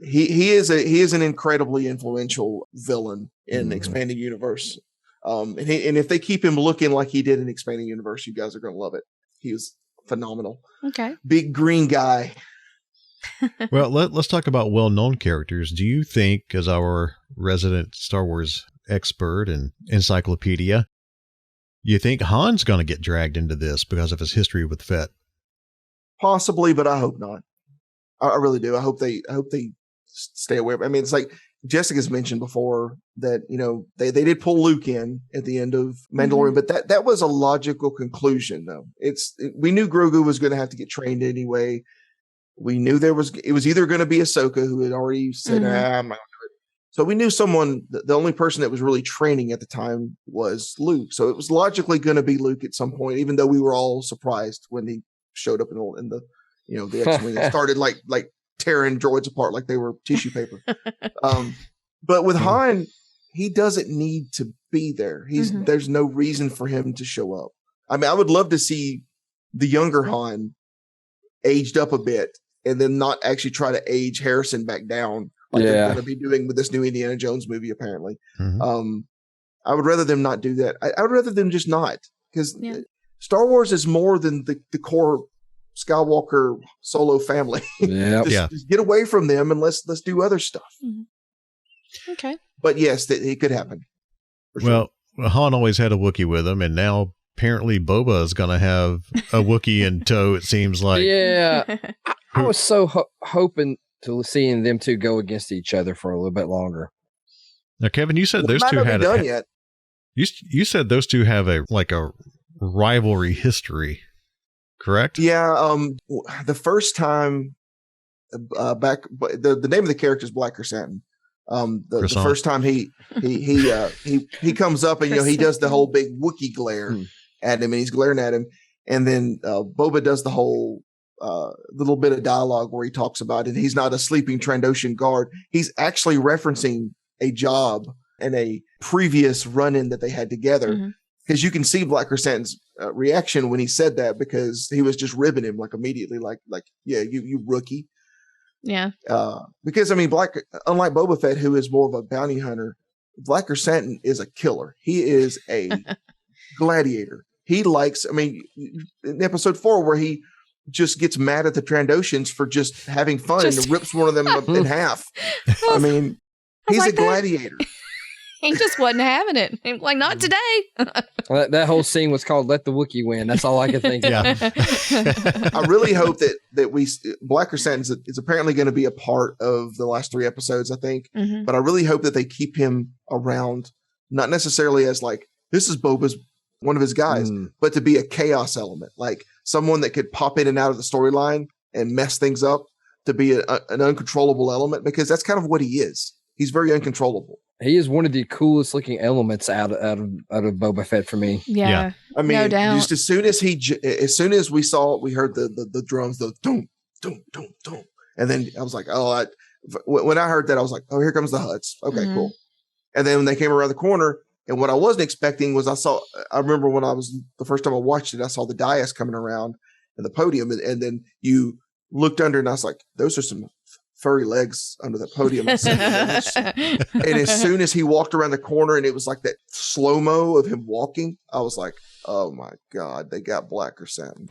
he is an incredibly influential villain in Expanding Universe. And if they keep him looking like he did in Expanding Universe, you guys are going to love it. He was phenomenal. Okay. Big green guy. Well, let's talk about well-known characters. Do you think, as our resident Star Wars expert and encyclopedia, you think Han's going to get dragged into this because of his history with Fett? Possibly, but I hope not. I really do. I hope they stay away. I mean, it's like Jessica's mentioned before that, you know, they did pull Luke in at the end of Mandalorian, but that was a logical conclusion, though. We knew Grogu was going to have to get trained anyway. We knew it was either going to be Ahsoka, who had already said, I'm not. So we knew someone, the only person that was really training at the time was Luke. So it was logically going to be Luke at some point, even though we were all surprised when he showed up in the the X-Wing and started like tearing droids apart like they were tissue paper. But with Han, he doesn't need to be there. There's no reason for him to show up. I mean, I would love to see the younger Han aged up a bit and then not actually try to age Harrison back down. Like they're going to be doing with this new Indiana Jones movie, apparently. I would rather them not do that. I would rather them just not, because Star Wars is more than the core Skywalker Solo family. Just get away from them and let's do other stuff. Okay. But yes, it could happen. Well, Han always had a Wookiee with him, and now apparently Boba is going to have a Wookiee in tow, it seems like. Yeah. I was so hoping to seeing them two go against each other for a little bit longer. Now, Kevin, you said those two had done yet. You said those two have a rivalry history, correct? Yeah. The first time back, the name of the character is Black Chrysanthemum. The first time he comes up and he does the whole big Wookiee glare at him, and he's glaring at him, and then Boba does the whole little bit of dialogue where he talks about it. He's not a sleeping Trandoshan guard. He's actually referencing a job and a previous run-in that they had together. Because you can see Black Chrysanthemum's reaction when he said that, because he was just ribbing him like immediately, like yeah, you rookie. Yeah. Because I mean, unlike Boba Fett, who is more of a bounty hunter, Black Chrysanthemum is a killer. He is a gladiator. He likes, I mean, in episode 4 where he just gets mad at the Trandoshans for just having fun and rips one of them in half. I mean, he's a gladiator. He just wasn't having it. He was like, not today. That whole scene was called "Let the Wookiee Win." That's all I could think of. I really hope that Black Chrysanthemum is apparently going to be a part of the last 3 episodes, I think. But I really hope that they keep him around, not necessarily as like, this is Boba's one of his guys, but to be a chaos element, like someone that could pop in and out of the storyline and mess things up, to be an uncontrollable element, because that's kind of what he is. He's very uncontrollable. He is one of the coolest looking elements out of Boba Fett for me. Yeah. I mean, no doubt. just as soon as we heard the drums, the doom, doom, doom, doom. And then I was like, when I heard that, I was like, oh, here comes the Hutts. Okay, cool. And then when they came around the corner, and what I wasn't expecting was I remember when the first time I watched it, I saw the dais coming around and the podium. And then you looked under and I was like, those are some furry legs under the podium. And as soon as he walked around the corner and it was like that slow-mo of him walking, I was like, oh my God, they got Black Chrysanthemum.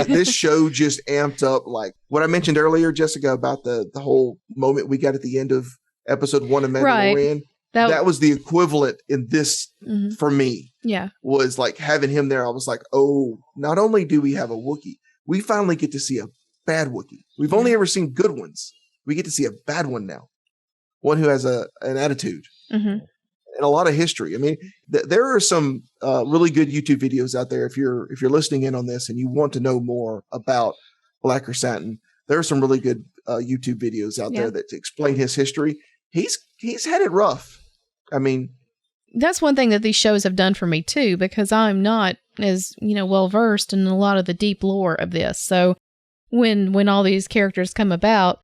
This show just amped up, like what I mentioned earlier, Jessica, about the whole moment we got at the end of episode 1 of Mandalorian. Right. That was the equivalent in this for me. Yeah. Was like having him there. I was like, oh, not only do we have a Wookiee, we finally get to see a bad Wookiee. We've only ever seen good ones. We get to see a bad one now. One who has an attitude and a lot of history. I mean, there are some really good YouTube videos out there. If you're listening in on this and you want to know more about Black Chrysanthemum, there are some really good YouTube videos out there that explain his history. He's had it rough. I mean, that's one thing that these shows have done for me too, because I'm not as, well versed in a lot of the deep lore of this. So when all these characters come about,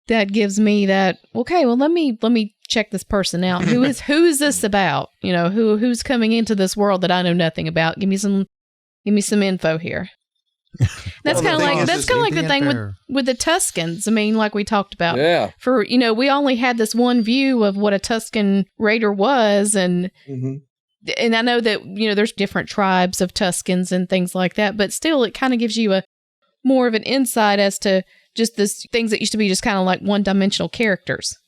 that gives me that, okay, well, let me check this person out. Who is this about? Who's coming into this world that I know nothing about? Give me some info here. That's kind of like the thing bear. with the Tuscans. I mean, like we talked about. Yeah. For we only had this one view of what a Tuscan raider was, and I know that there's different tribes of Tuscans and things like that, but still, it kind of gives you a more of an insight as to just this things that used to be just kind of like one-dimensional characters.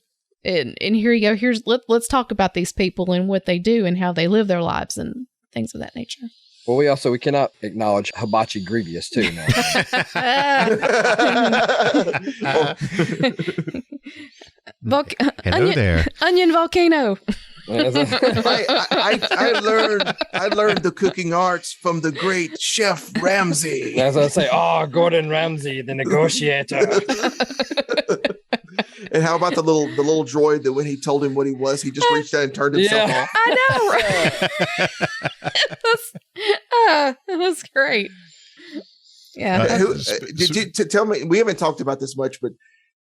And here you go. Let's talk about these people and what they do and how they live their lives and things of that nature. Well, we cannot acknowledge Hibachi Grievous too now. Hello there. Onion volcano. I learned the cooking arts from the great Chef Ramsay. As I say, Gordon Ramsay, the negotiator. And how about the little droid that when he told him what he was, he just reached out and turned himself off? I know, right? That was great. Yeah. Did you tell me? We haven't talked about this much, but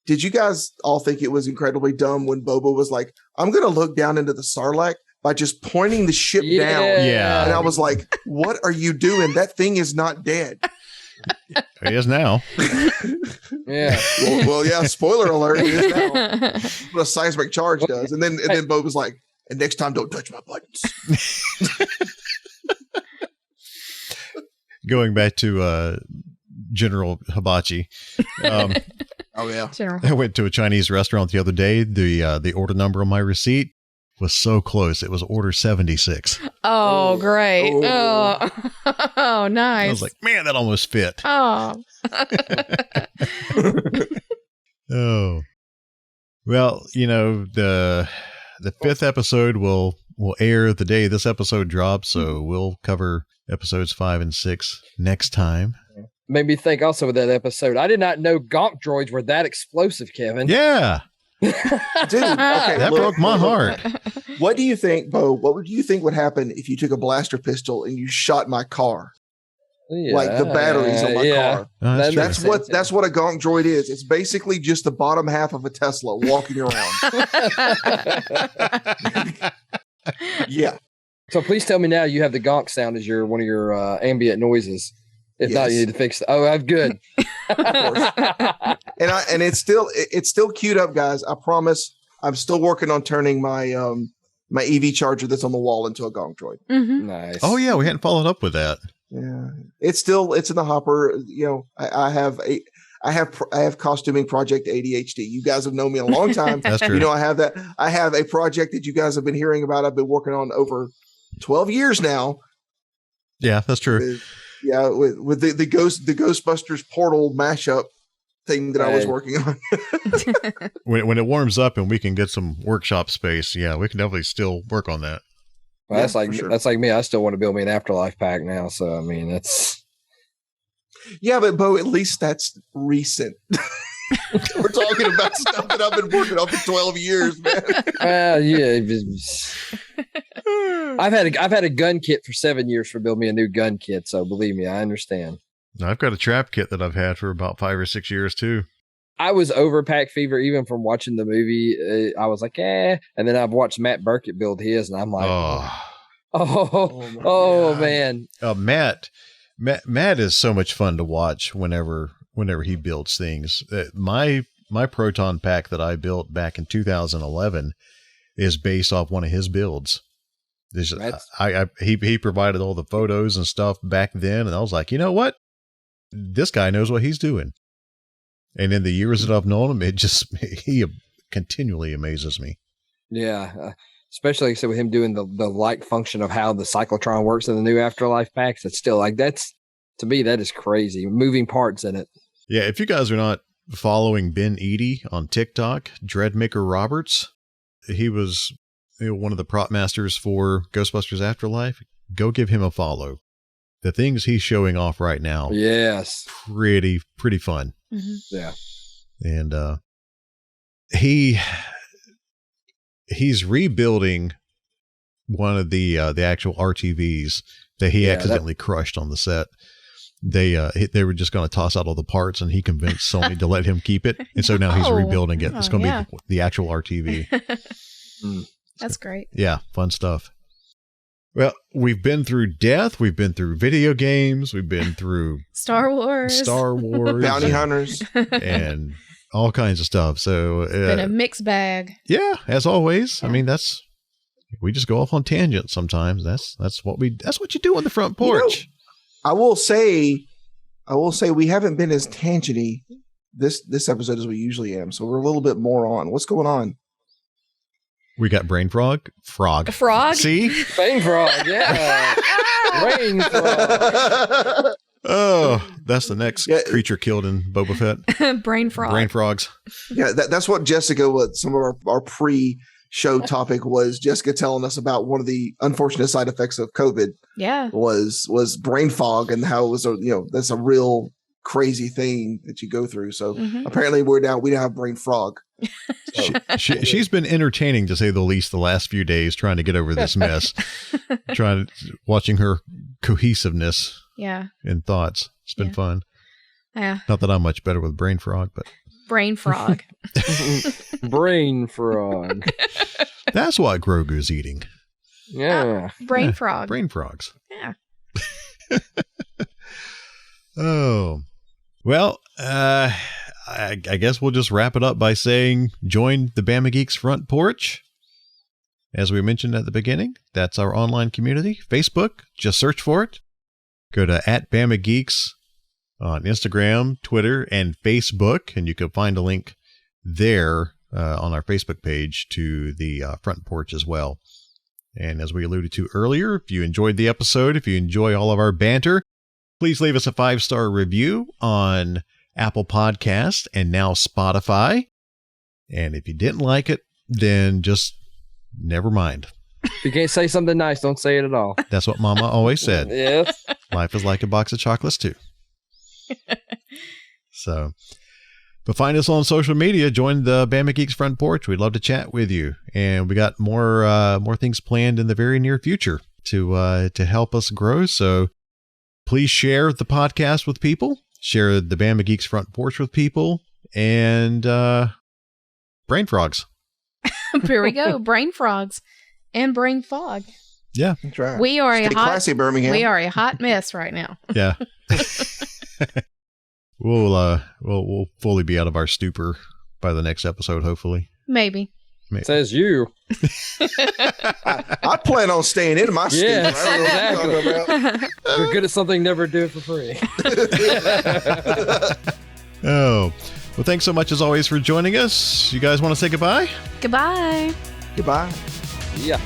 did you guys all think it was incredibly dumb when Boba was like, "I'm going to look down into the Sarlacc by just pointing the ship down"? Yeah. And I was like, "What are you doing? That thing is not dead." He is now. Yeah. Well, yeah. Spoiler alert. He is now. What a seismic charge does. And then Bob was like, "And next time, don't touch my buttons." Going back to General Hibachi. Oh yeah. General. I went to a Chinese restaurant the other day. The order number on my receipt was so close. It was order 76. Oh, great. Oh, nice. I was like, man, that almost fit. Oh. Oh. Well, the fifth episode will air the day this episode drops, so we'll cover episodes 5 and 6 next time. Made me think also with that episode. I did not know Gonk droids were that explosive, Kevin. Yeah. Dude, okay, That broke my heart. What do you think, Bo? What do you think would happen if you took a blaster pistol and you shot my car? Yeah, like the batteries on my car. Oh, That's what a Gonk droid is. It's basically just the bottom half of a Tesla walking around. Yeah. So please tell me now you have the Gonk sound as one of your ambient noises. If not, you need to fix it. Oh, I'm good. Of course. And it's still queued up, guys. I promise. I'm still working on turning my my EV charger that's on the wall into a Gonk droid. Mm-hmm. Nice. Oh yeah, we hadn't followed up with that. Yeah, it's in the hopper. I have costuming project ADHD. You guys have known me a long time. That's true. I have that. I have a project that you guys have been hearing about. I've been working on over 12 years now. Yeah, that's true. With the Ghostbusters portal mashup thing that I was working on. when it warms up and we can get some workshop space, we can definitely still work on that. Well, that's like me. I still want to build me an afterlife pack now. So I mean, that's but Bo, at least that's recent. We're talking about stuff that I've been working on for 12 years, man. I've had a gun kit for 7 years for building me a new gun kit. So believe me, I understand. I've got a trap kit that I've had for about 5 or 6 years too. I was over pack fever even from watching the movie. I was like, and then I've watched Matt Burkett build his, and I'm like, man. Matt is so much fun to watch whenever he builds things. My proton pack that I built back in 2011 is based off one of his builds. He provided all the photos and stuff back then, and I was like, you know what? This guy knows what he's doing. And in the years that I've known him, he continually amazes me. Yeah, especially like I said, with him doing the light function of how the cyclotron works in the new Afterlife packs. It's still like to me that is crazy. Moving parts in it. Yeah, if you guys are not following Ben Eady on TikTok, Dreadmaker Roberts, he was one of the prop masters for Ghostbusters Afterlife. Go give him a follow. The things he's showing off right now, yes, pretty fun. Mm-hmm. Yeah, and he's rebuilding one of the actual RTVs that he accidentally crushed on the set. They were just going to toss out all the parts, and he convinced Sony to let him keep it. And so now he's rebuilding it. It's going to be the actual RTV. That's great. Yeah, fun stuff. Well, we've been through death. We've been through video games. We've been through Star Wars, bounty hunters, and all kinds of stuff. So it's been a mixed bag. Yeah, as always. I mean, we just go off on tangents sometimes. That's what you do on the front porch. I will say we haven't been as tangenty this episode as we usually am. So we're a little bit more on. What's going on? We got brain frog. See? Brain frog, yeah. Brain frog. Oh, that's the next creature killed in Boba Fett. Brain frog. Brain frogs. Yeah, that's what Jessica, some of our pre-show topic was. Jessica telling us about one of the unfortunate side effects of COVID. Yeah, was brain fog, and how it was that's a real crazy thing that you go through. So apparently we now have brain frog. So, she's been entertaining, to say the least, the last few days trying to get over this mess. Watching her cohesiveness. Yeah. In thoughts. It's been fun. Yeah. Not that I'm much better with brain frog, but brain frog. Brain frog. That's what Grogu's eating. Yeah. Brain frog. Brain frogs. Yeah. Oh. Well, I guess we'll just wrap it up by saying join the Bama Geeks front porch. As we mentioned at the beginning, that's our online community. Facebook, just search for it. Go to @BamaGeeks on Instagram, Twitter, and Facebook, and you can find a link there on our Facebook page to the front porch as well. And as we alluded to earlier, if you enjoyed the episode, if you enjoy all of our banter, please leave us a 5-star review on Apple Podcasts and now Spotify. And if you didn't like it, then just never mind. If you can't say something nice, don't say it at all. That's what Mama always said. Yes. Life is like a box of chocolates too. So, but find us on social media. Join the Bama Geeks front porch. We'd love to chat with you, and we got more things planned in the very near future to help us grow. So, please share the podcast with people. Share the Bama Geeks front porch with people, and brain frogs. Here we go. Brain frogs and brain fog. Yeah, that's right. We are Stay classy, Birmingham. We are a hot mess right now. Yeah. We'll fully be out of our stupor by the next episode, hopefully. Maybe. Says you. I plan on staying in my stupor. Yes, exactly. You're good at something, never do it for free. Oh, well, thanks so much as always for joining us. You guys want to say goodbye? Goodbye. Goodbye. Yeah.